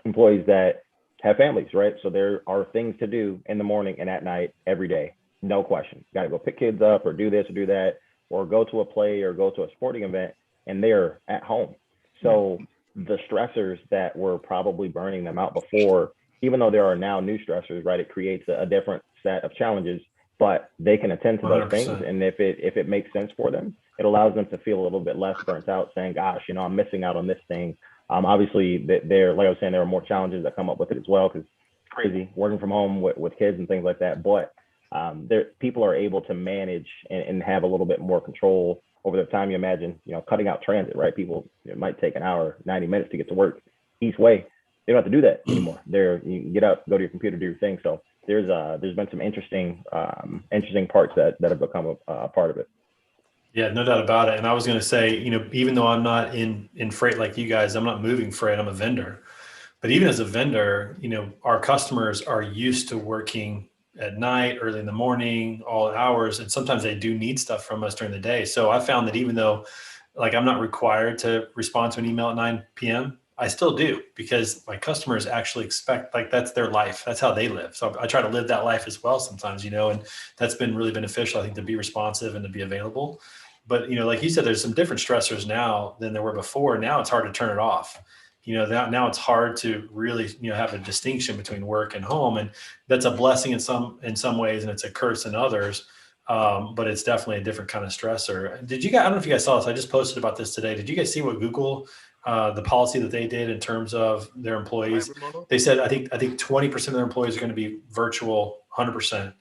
employees that have families, right? So there are things to do in the morning and at night every day, no question. Got to go pick kids up or do this or do that, or go to a play or go to a sporting event, and they're at home. So the stressors that were probably burning them out before, even though there are now new stressors, right? It creates a different set of challenges, but they can attend to those 100%. things. And if it makes sense for them, it allows them to feel a little bit less burnt out, saying, gosh, you know, I'm missing out on this thing. Obviously, there, like I was saying, there are more challenges that come up with it as well, because it's crazy working from home with kids and things like that. But people are able to manage and have a little bit more control over the time. You imagine, you know, cutting out transit, right? People, it might take an hour, 90 minutes to get to work each way. They don't have to do that anymore. You can get up, go to your computer, do your thing. So there's been some interesting parts that have become a part of it. Yeah, no doubt about it. And I was going to say, you know, even though I'm not in freight like you guys, I'm not moving freight, I'm a vendor. But even as a vendor, you know, our customers are used to working at night, early in the morning, all hours. And sometimes they do need stuff from us during the day. So I found that even though like I'm not required to respond to an email at 9 p.m., I still do, because my customers actually expect, like, that's their life. That's how they live. So I try to live that life as well sometimes, you know, and that's been really beneficial, I think, to be responsive and to be available. But, you know, like you said, there's some different stressors now than there were before. Now it's hard to turn it off. You know, now it's hard to really, you know, have a distinction between work and home. And that's a blessing in some ways, and it's a curse in others. But it's definitely a different kind of stressor. Did you guys, I don't know if you guys saw this, I just posted about this today. Did you guys see what Google, the policy that they did in terms of their employees? They said, I think 20% of their employees are going to be virtual 100%.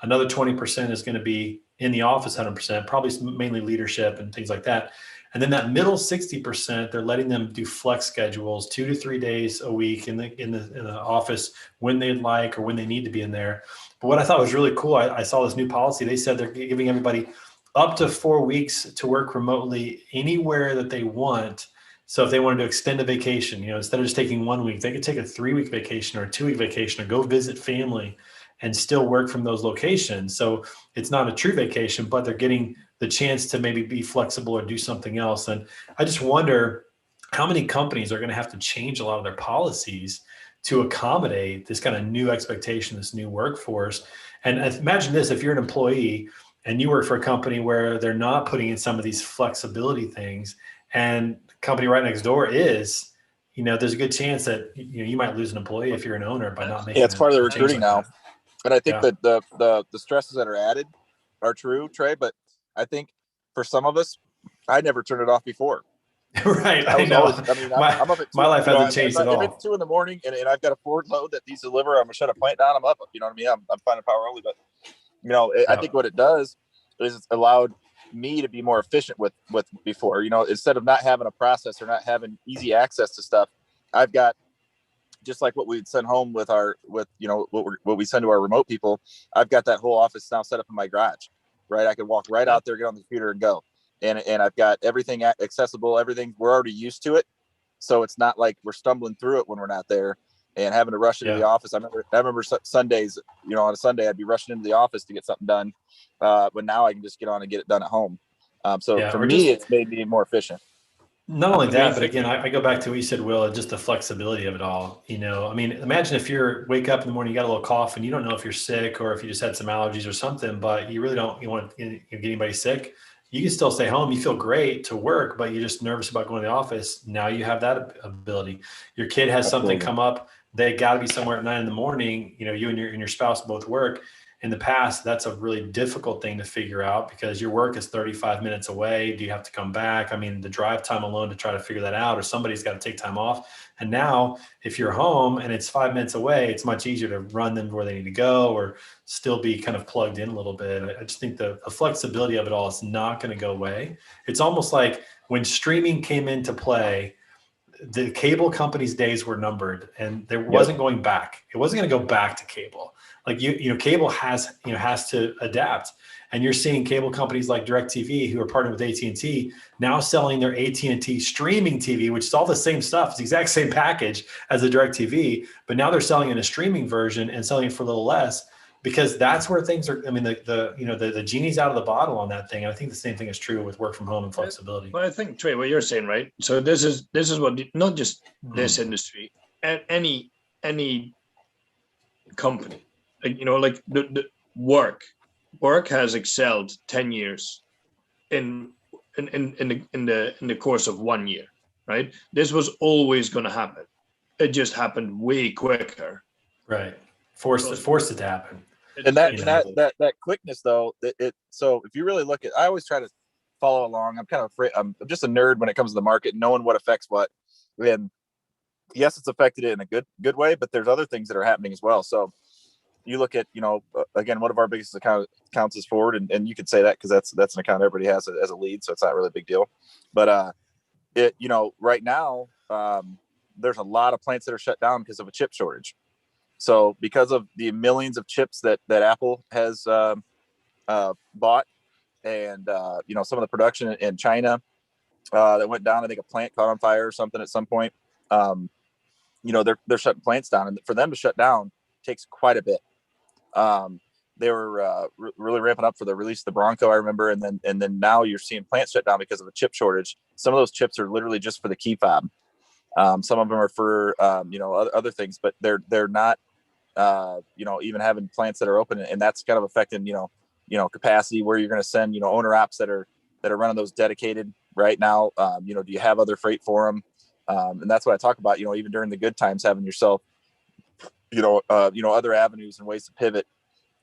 Another 20% is going to be in the office 100%, probably mainly leadership and things like that. And then that middle 60%, they're letting them do flex schedules, 2 to 3 days a week in the office when they'd like or when they need to be in there. But what I thought was really cool, I saw this new policy. They said they're giving everybody up to 4 weeks to work remotely anywhere that they want. So if they wanted to extend a vacation, you know, instead of just taking 1 week, they could take a 3-week vacation or a 2-week vacation or go visit family and still work from those locations. So it's not a true vacation, but they're getting the chance to maybe be flexible or do something else. And I just wonder how many companies are going to have to change a lot of their policies to accommodate this kind of new expectation, this new workforce. And imagine this, if you're an employee and you work for a company where they're not putting in some of these flexibility things, and the company right next door is, you know, there's a good chance that, you know, you might lose an employee if you're an owner by not making. Yeah, it's part of the recruiting now. That. And I think that the stresses that are added are true, Trey, but I think for some of us, I never turned it off before. Right. I know. I'm up at 2, my life hasn't changed at all. If it's 2 a.m. and I've got a forward load that needs to deliver, I'm gonna shut a plant down. I'm up. You know what I mean? I'm finding power only, but you know, I think what it does is it's allowed me to be more efficient with before. You know, instead of not having a process or not having easy access to stuff, I've got, just like what we'd send home with you know, what we send to our remote people. I've got that whole office now set up in my garage, right? I can walk right out there, get on the computer and go. And I've got everything accessible, everything. We're already used to it. So it's not like we're stumbling through it when we're not there and having to rush into the office. I remember Sundays, you know, on a Sunday, I'd be rushing into the office to get something done. But now I can just get on and get it done at home. So Yeah, for or me, just it's made me more efficient. not only What do you that, but think? again, I go back to what you said, Will, just the flexibility of it all. You know, I mean, imagine if you're wake up in the morning, you got a little cough, and you don't know if you're sick or if you just had some allergies or something, but you really don't, you want to get anybody sick. You can still stay home. You feel great to work, but you're just nervous about going to the office. Now you have that ability. Your kid has something Absolutely. come up. They got to be somewhere at 9 in the morning. You know, you and your spouse both work. In the past, that's a really difficult thing to figure out because your work is 35 minutes away. Do you have to come back? I mean, the drive time alone to try to figure that out, or somebody's got to take time off. And now if you're home and it's 5 minutes away, it's much easier to run them where they need to go or still be kind of plugged in a little bit. I just think the flexibility of it all is not going to go away. It's almost like when streaming came into play, the cable companies' days were numbered, and there wasn't going back. It wasn't going to go back to cable. Like cable has to adapt, and you're seeing cable companies like DirecTV, who are partnered with AT&T, now selling their AT&T streaming TV, which is all the same stuff. It's the exact same package as the DirecTV, but now they're selling in a streaming version and selling it for a little less because that's where things are. I mean, the genie's out of the bottle on that thing. And I think the same thing is true with work from home and flexibility. Well, I think Trey, what you're saying, right? So this is what not just this industry, any company, like like the work has excelled 10 years in the course of 1 year, right? This was always going to happen. It just happened way quicker. Right. Forced it to happen. And that quickness though, so if you really look at, I always try to follow along. I'm kind of afraid. I'm just a nerd when it comes to the market, knowing what affects what. And yes, it's affected it in a good way, but there's other things that are happening as well. So you look at, again, one of our biggest accounts is Ford, and you could say that because that's an account everybody has as a lead, so it's not really a big deal. But right now, there's a lot of plants that are shut down because of a chip shortage. So because of the millions of chips that Apple has bought, and some of the production in China that went down, I think a plant caught on fire or something at some point. They're shutting plants down, and for them to shut down takes quite a bit. They were really ramping up for the release of the Bronco, I remember, and then now you're seeing plants shut down because of a chip shortage. Some of those chips are literally just for the key fob. Some of them are for other things, but they're not even having plants that are open, and that's kind of affecting capacity where you're going to send owner ops that are running those dedicated right now. Do you have other freight for them? And that's what I talk about. Even during the good times, having yourself other avenues and ways to pivot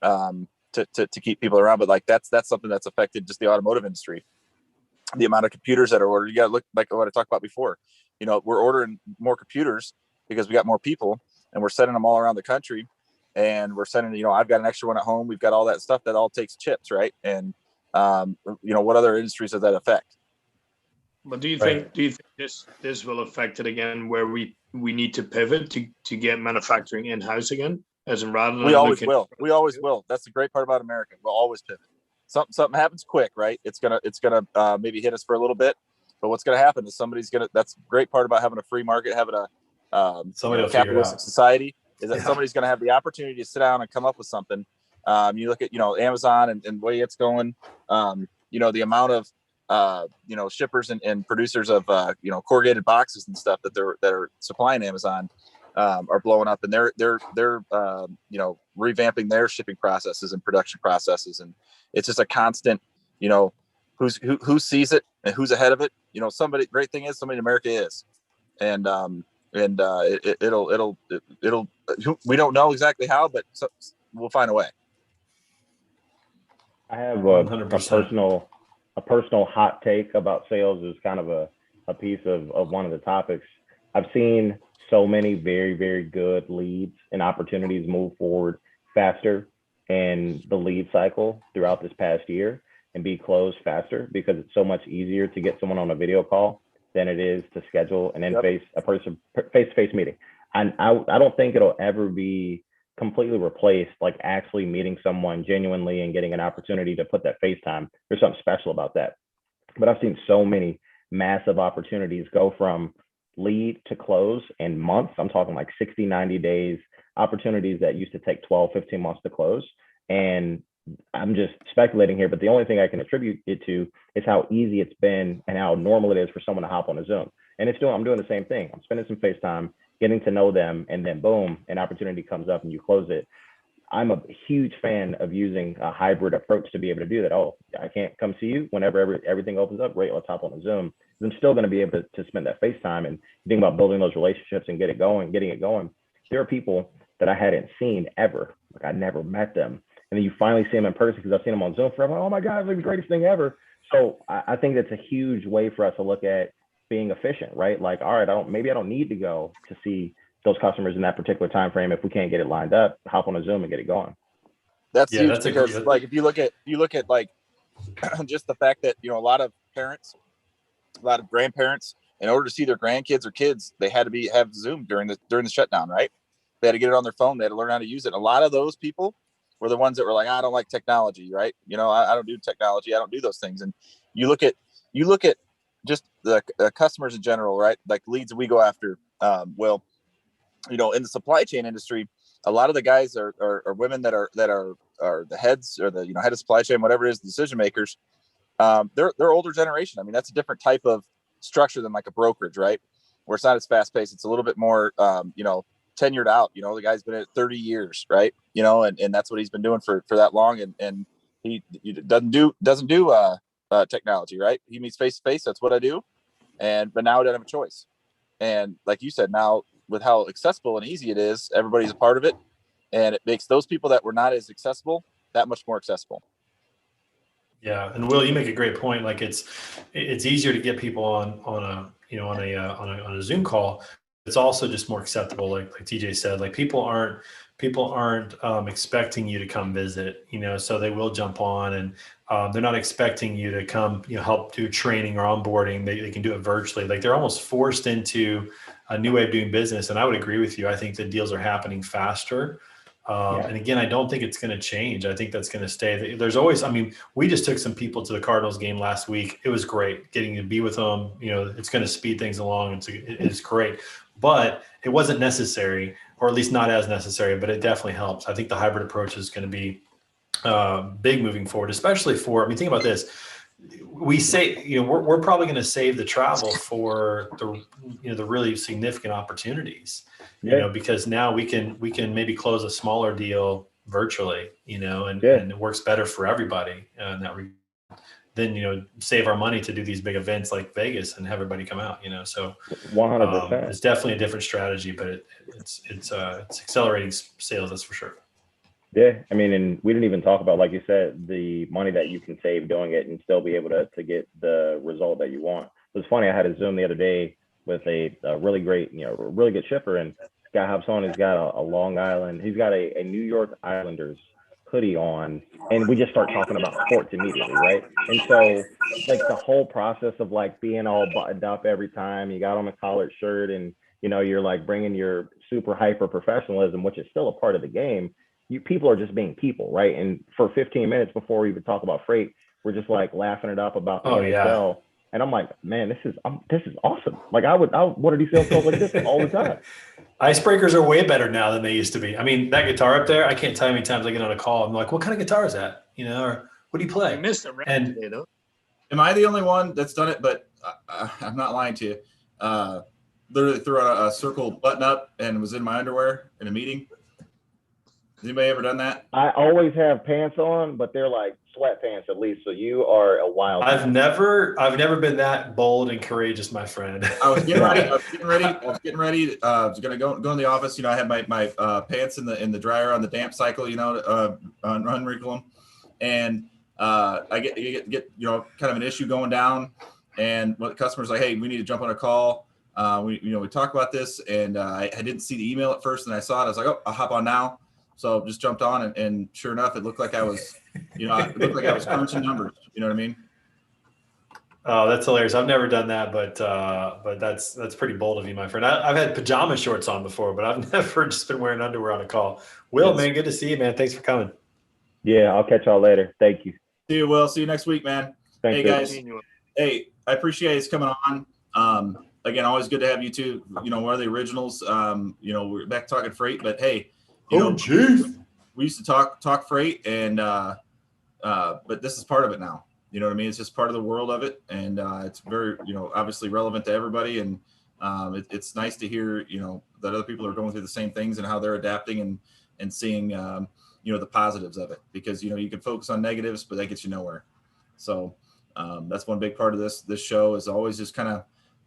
to keep people around. But like that's something that's affected just the automotive industry. The amount of computers that are ordered, you got to look like what I talked about before. We're ordering more computers because we got more people, and we're sending them all around the country, and we're sending, I've got an extra one at home. We've got all that stuff that all takes chips, right? And what other industries does that affect? But do you think this will affect it again, where we need to pivot to get manufacturing in house again, as in rather than we always will. That's the great part about America. We'll always pivot. Something happens quick, right? It's gonna maybe hit us for a little bit, but what's gonna happen is that's the great part about having a free market, having a capitalistic society, is that somebody's gonna have the opportunity to sit down and come up with something. You look at Amazon and the way it's going. The amount of shippers and producers of corrugated boxes and stuff that are supplying Amazon are blowing up, and they're revamping their shipping processes and production processes, and it's just a constant who sees it and who's ahead of it. Great thing is somebody in America is, and it'll we don't know exactly how, but we'll find a way. I have a personal hot take about sales is kind of a piece of one of the topics. I've seen so many very, very good leads and opportunities move forward faster in the lead cycle throughout this past year and be closed faster because it's so much easier to get someone on a video call than it is to schedule an face-to-face meeting. And I don't think it'll ever be completely replaced, like actually meeting someone genuinely and getting an opportunity to put that FaceTime. There's something special about that. But I've seen so many massive opportunities go from lead to close in months. I'm talking like 60, 90 days, opportunities that used to take 12, 15 months to close. And I'm just speculating here, but the only thing I can attribute it to is how easy it's been and how normal it is for someone to hop on a Zoom. And I'm doing the same thing. I'm spending some FaceTime, getting to know them, and then boom, an opportunity comes up and you close it. I'm a huge fan of using a hybrid approach to be able to do that. Oh, I can't come see you whenever everything opens up. Great, let's hop on a Zoom. I'm still going to be able to spend that FaceTime and think about building those relationships and getting it going. There are people that I hadn't seen ever. Like I never met them. And then you finally see them in person because I've seen them on Zoom forever. Oh my God, it's the greatest thing ever. So I think that's a huge way for us to look at being efficient, right? Like, all right, I don't need to go to see those customers in that particular time frame. If we can't get it lined up, hop on a Zoom and get it going. That's huge because like if you look at like just the fact that, you know, a lot of parents, a lot of grandparents, in order to see their grandkids or kids, they had to have Zoom during the shutdown, right? They had to get it on their phone. They had to learn how to use it. A lot of those people were the ones that were like, I don't like technology, right? You know, I don't do technology. I don't do those things. And you look at just the customers in general, right? Like leads we go after. Well, you know, in the supply chain industry, a lot of the guys are women that are the heads or the, you know, head of supply chain, whatever it is, decision makers. They're older generation. I mean, that's a different type of structure than like a brokerage, right? Where it's not as fast paced. It's a little bit more, you know, tenured out. You know, the guy's been at 30 years, right? You know, and that's what he's been doing for that long. And he doesn't do technology, right? He meets face to face. That's what I do. But now I don't have a choice. And like you said, now with how accessible and easy it is, everybody's a part of it. And it makes those people that were not as accessible that much more accessible. Yeah, and Will, you make a great point. Like it's easier to get people on a Zoom call. It's also just more acceptable. Like TJ said, like people aren't expecting you to come visit, you know, so they will jump on, and they're not expecting you to come, you know, help do training or onboarding. They can do it virtually. Like they're almost forced into a new way of doing business. And I would agree with you. I think the deals are happening faster. And again, I don't think it's going to change. I think that's going to stay. There's always, I mean, we just took some people to the Cardinals game last week. It was great getting to be with them. You know, it's going to speed things along. It's great, but it wasn't necessary, or at least not as necessary, but it definitely helps. I think the hybrid approach is going to be big moving forward, especially for, I mean, think about this. We say, you know, we're probably going to save the travel for the really significant opportunities, you know, because now we can maybe close a smaller deal virtually, you know, and it works better for everybody then, you know, save our money to do these big events like Vegas and have everybody come out, you know, so 100%. It's definitely a different strategy, but it's accelerating sales. That's for sure. Yeah, I mean, and we didn't even talk about, like you said, the money that you can save doing it and still be able to get the result that you want. It was funny. I had a Zoom the other day with a really great, you know, really good shipper, and this guy hops on. He's got a Long Island. He's got a New York Islanders hoodie on, and we just start talking about sports immediately, right? And so, like the whole process of like being all buttoned up every time you got on a collared shirt, and you know, you're like bringing your super hyper professionalism, which is still a part of the game. People are just being people, right? And for 15 minutes before we even talk about freight, we're just like laughing it up about the NHL. Yeah. And I'm like, man, this is awesome. Like I want to do sales calls like this all the time. Icebreakers are way better now than they used to be. I mean, that guitar up there, I can't tell you how many times I get on a call. I'm like, what kind of guitar is that? You know, or what do you play? I missed it today, though. Am I the only one that's done it? But I'm not lying to you. Literally threw out a circle button up and was in my underwear in a meeting. Has anybody ever done that? I always have pants on, but they're like sweatpants at least. So you are a wild. I've never been that bold and courageous, my friend. I was getting ready. I was gonna go in the office. You know, I had my pants in the dryer on the damp cycle. You know, unwrinkle them, and I get you know, kind of an issue going down, and what the customer's like, hey, we need to jump on a call. We talk about this, and I didn't see the email at first, and I saw it. I was like, oh, I'll hop on now. So just jumped on, and sure enough, it looked like I was, you know, crunching numbers. You know what I mean? Oh, that's hilarious. I've never done that, but that's pretty bold of you, my friend. I've had pajama shorts on before, but I've never just been wearing underwear on a call. Will, man, good to see you, man. Thanks for coming. Yeah, I'll catch y'all later. Thank you. See you, Will. See you next week, man. Thanks, hey, guys. Hey, I appreciate you coming on. Again, always good to have you too. You know, one of the originals. You know, we're back talking freight, but hey. You know, we used to talk freight, and but this is part of it now. You know what I mean? It's just part of the world of it. And it's very, obviously relevant to everybody. And it's nice to hear, that other people are going through the same things and how they're adapting and seeing, the positives of it, because, you can focus on negatives, but that gets you nowhere. So that's one big part of this show is always just kind of,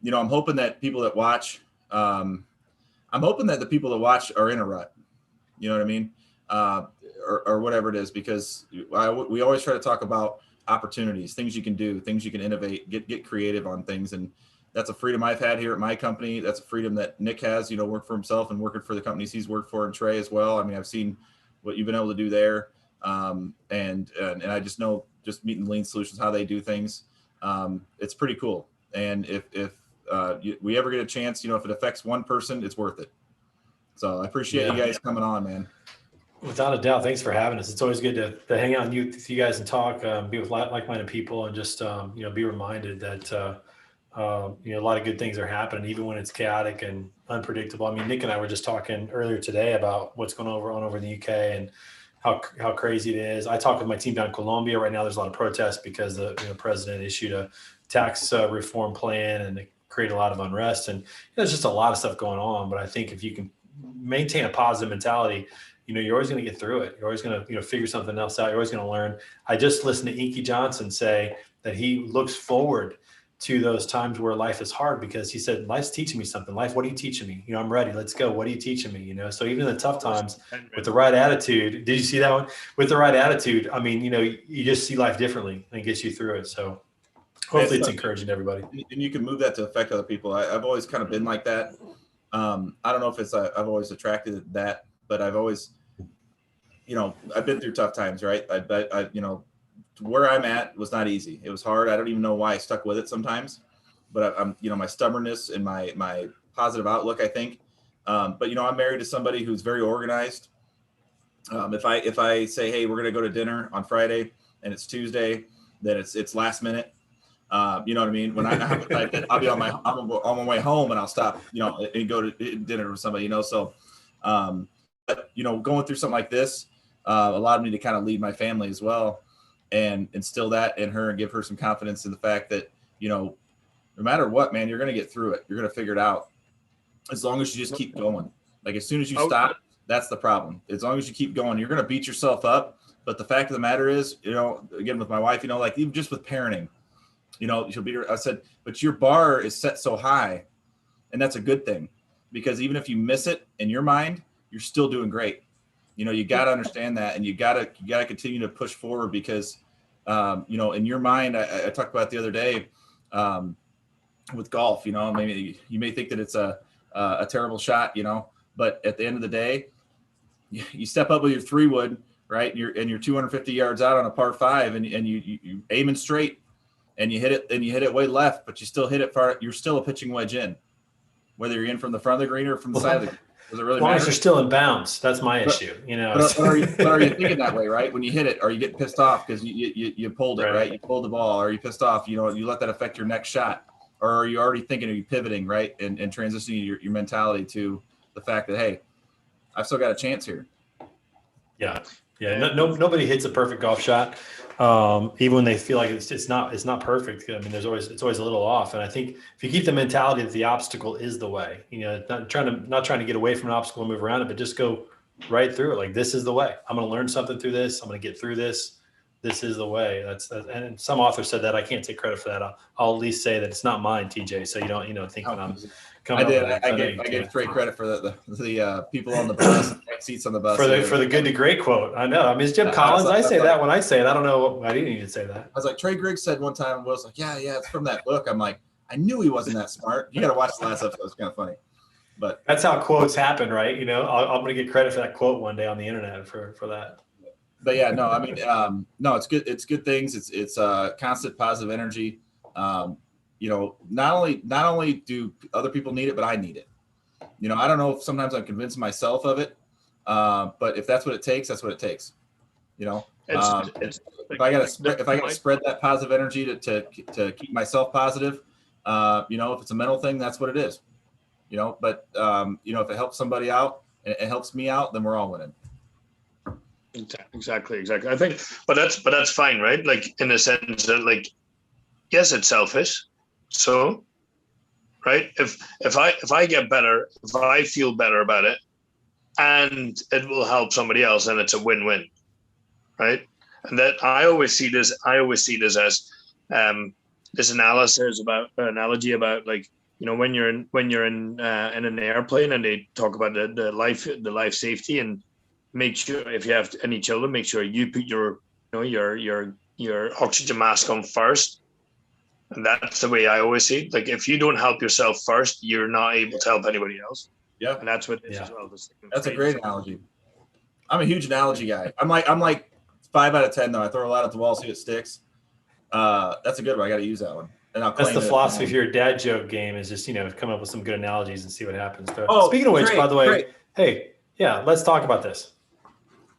I'm hoping that people that watch, I'm hoping that the people that watch are in a rut, you know what I mean? Or whatever it is, because we always try to talk about opportunities, things you can do, things you can innovate, get creative on things. And that's a freedom I've had here at my company. That's a freedom that Nick has, work for himself and working for the companies he's worked for, and Trey as well. I mean, I've seen what you've been able to do there. And I just know, just meeting Lean Solutions, how they do things. It's pretty cool. And if we ever get a chance, if it affects one person, it's worth it. So I appreciate you guys coming on, man. Without a doubt. Thanks for having us. It's always good to hang out with you guys and talk, be with like-minded people, and just, be reminded that, a lot of good things are happening, even when it's chaotic and unpredictable. I mean, Nick and I were just talking earlier today about what's going on over in the UK and how crazy it is. I talked with my team down in Colombia right now. There's a lot of protests because the president issued a tax reform plan, and it created a lot of unrest. And there's just a lot of stuff going on. But I think if you can maintain a positive mentality, you're always going to get through it. You're always going to, figure something else out. You're always going to learn. I just listened to Inky Johnson say that he looks forward to those times where life is hard, because he said, life's teaching me something. Life, what are you teaching me? I'm ready. Let's go. What are you teaching me? So even in the tough times, with the right attitude, did you see that one? With the right attitude, I mean, you just see life differently, and it gets you through it. So hopefully it's encouraging to everybody. And you can move that to affect other people. I've always kind of been like that. I don't know if it's, I've always attracted that, but I've always, I've been through tough times, right? I where I'm at was not easy. It was hard. I don't even know why I stuck with it sometimes, but I'm, my stubbornness and my positive outlook, I think. But, I'm married to somebody who's very organized. If I say, hey, we're going to go to dinner on Friday and it's Tuesday, then it's last minute. You know what I mean? When I have a type that I'll be on my way home, and I'll stop, and go to dinner with somebody, so, but, going through something like this, allowed me to kind of lead my family as well, and instill that in her and give her some confidence in the fact that, no matter what, man, you're going to get through it. You're going to figure it out, as long as you just keep going. Like, as soon as you stop, that's the problem. As long as you keep going, you're going to beat yourself up. But the fact of the matter is, again, with my wife, like even just with parenting, she'll be, I said, but your bar is set so high, and that's a good thing, because even if you miss it in your mind, you're still doing great. You got to understand that, and you got to continue to push forward, because, in your mind, I talked about the other day, with golf, maybe you may think that it's a terrible shot, but at the end of the day, you step up with your 3-wood, right? And you're 250 yards out on a par 5, and you aiming straight, and you hit it way left, but you still hit it far. You're still a pitching wedge in, whether you're in from the front of the green or from the side of the green. Does it really matter? As long as you're still in bounds, that's my issue. But are you thinking that way, right? When you hit it, are you getting pissed off because you pulled it, right? You pulled the ball. Are you pissed off? You let that affect your next shot, or are you already thinking? Are you pivoting, right, and transitioning your mentality to the fact that, hey, I've still got a chance here. Yeah. Nobody hits a perfect golf shot, even when they feel like it's not perfect. I mean, it's always a little off. And I think if you keep the mentality that the obstacle is the way, not trying to get away from an obstacle and move around it, but just go right through it. Like, this is the way. I'm going to learn something through this. I'm going to get through this. This is the way. And some author said that. I can't take credit for that. I'll at least say that it's not mine, TJ. So you don't think that I'm. I gave Trey credit for the people on the bus, seats on the bus. For the good to great quote. I know. I mean, it's Jim Collins. I say that when I say it. I don't know. I didn't even say that. I was like, Trey Griggs said one time, and Will's like, yeah, it's from that book. I'm like, I knew he wasn't that smart. You got to watch the last episode. It's kind of funny. But that's how quotes happen, right? I'm going to get credit for that quote one day on the internet for that. But yeah, no, I mean, no, it's good. It's good things. It's constant positive energy. Not only do other people need it, but I need it. I don't know if sometimes I'm convincing myself of it, but if that's what it takes, that's what it takes. If I gotta spread that positive energy to keep myself positive, if it's a mental thing, that's what it is. But if it helps somebody out and it helps me out, then we're all winning. Exactly. I think, but that's fine, right? Like in the sense that, like, yes, it's selfish. So, right, if I get better, if I feel better about it, and it will help somebody else, then it's a win-win, right? And that I always see this as this analogy about, like, you know, when you're in an airplane and they talk about the life safety, and make sure, if you have any children, make sure you put your oxygen mask on first. And that's the way I always see it. Like, if you don't help yourself first, you're not able to help anybody else. Yeah. And that's what it is as well. That's a great analogy. I'm a huge analogy guy. I'm like 5 out of 10 though. I throw a lot at the wall, see it sticks. That's a good one. I got to use that one. And that's the philosophy of your dad joke game, is just, you know, come up with some good analogies and see what happens. But speaking of which, by the way, hey, yeah, let's talk about this.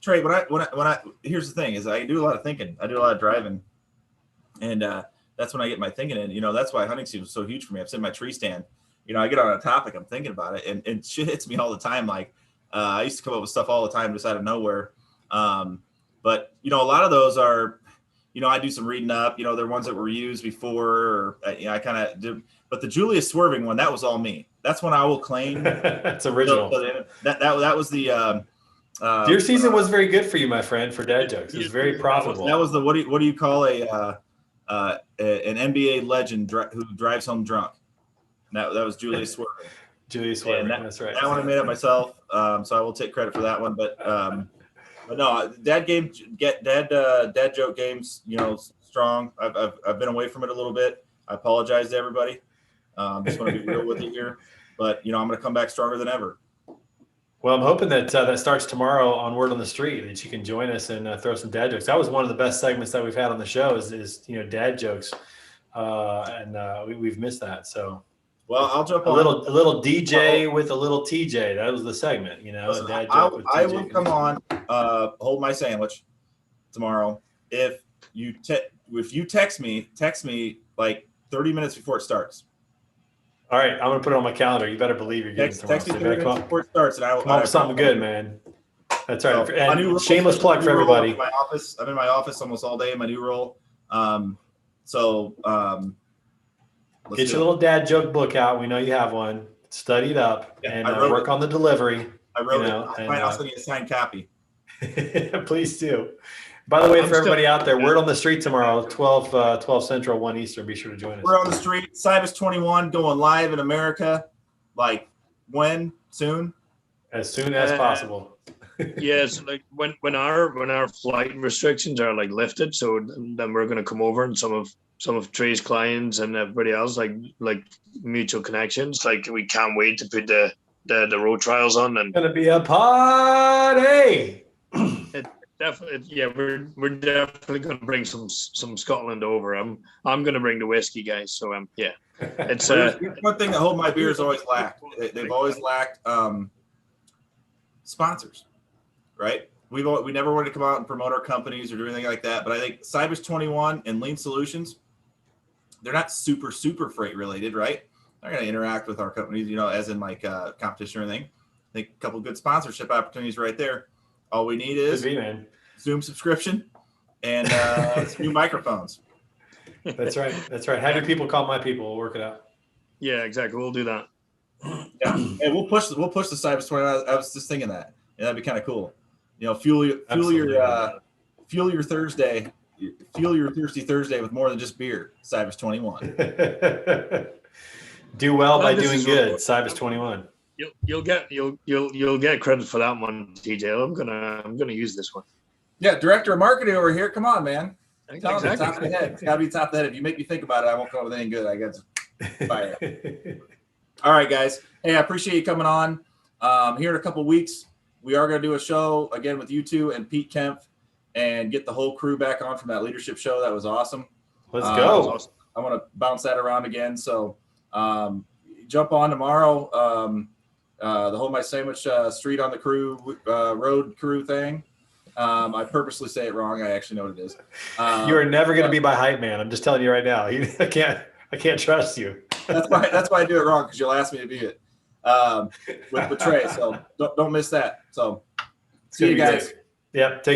Trey, when I here's the thing is, I do a lot of thinking. I do a lot of driving, and that's when I get my thinking in. You know, that's why hunting season was so huge for me. I'm sitting in my tree stand. You know, I get on a topic, I'm thinking about it, and shit hits me all the time. Like, I used to come up with stuff all the time just out of nowhere. But, you know, a lot of those are, you know, I do some reading up. You know, they're ones that were used before, or you know, I kind of did. But the Julius swerving one, that was all me. That's one I will claim. That's original. That was the deer season was very good for you, my friend, for dad jokes. It was very profitable. That was the what do you call an NBA legend who drives home drunk? That was Julius swerving. Julius swerving. That's right. That one I made up myself, so I will take credit for that one. But no, dad joke games, you know, strong. I've been away from it a little bit. I apologize to everybody. Just want to be real with you here, but you know, I'm going to come back stronger than ever. Well, I'm hoping that that starts tomorrow on Word on the Street, that you can join us and throw some dad jokes. That was one of the best segments that we've had on the show is you know, dad jokes, and we've missed that. So, well, I'll jump on a little DJ with a little TJ. That was the segment, you know. Listen, dad joke with TJ. I will come on, hold my sandwich tomorrow if you text me like 30 minutes before it starts. All right, I'm gonna put it on my calendar. You better believe you're getting text me 30 minutes before it starts, and I will come up with something good, man. That's right. And shameless plug for everybody. I'm in my office almost all day in my new role. Get your little dad joke book out. We know you have one. Study it up and work on the delivery. I wrote it. I'll send you a signed copy. Please do. By the way, for everybody out there, Word on the Street tomorrow, 12 Central, 1 Eastern. Be sure to join us. We're on the street. Cybus 21 going live in America. Like when? Soon? As soon as possible. Yes, like when our flight restrictions are like lifted, so then we're going to come over, and some of Trey's clients and everybody else, like mutual connections. Like, we can't wait to put the road trials on. And it's gonna be a party. Definitely, yeah. We're definitely going to bring some Scotland over. I'm going to bring the whiskey, guys. So yeah. It's one thing that Hold My Beer's always lacked. They've always lacked sponsors, right? We never wanted to come out and promote our companies or do anything like that. But I think Cybus 21 and Lean Solutions, they're not super freight related, right? They're going to interact with our companies, you know, as in like competition or anything. I think a couple good sponsorship opportunities right there. All we need is Zoom subscription and some new microphones. That's right. Have your people call my people. We'll work it out. Yeah, exactly. We'll do that. Yeah, and we'll push the Cybus 20. I was just thinking that. Yeah, that'd be kind of cool. You know, fuel your Thursday, fuel your thirsty Thursday with more than just beer. Cybus 21. Do well by doing good. Cybus 21. You'll get credit for that one, TJ. I'm gonna use this one. Yeah, director of marketing over here. Come on, man. Exactly. Top of the head. It's gotta be top of the head. If you make me think about it, I won't come up with anything good. I guess. Fire. All right, guys. Hey, I appreciate you coming on. Here in a couple weeks, we are gonna do a show again with you two and Pete Kemp, and get the whole crew back on from that leadership show. That was awesome. Let's go. Awesome. I want to bounce that around again. So jump on tomorrow. The Hold My Sandwich Street on the Crew road crew thing. I purposely say it wrong. I actually know what it is. You are never going to be my hype man. I'm just telling you right now. I can't trust you. That's why I do it wrong, because you'll ask me to be it with Trey. So don't miss that. So see you guys. Yeah. Take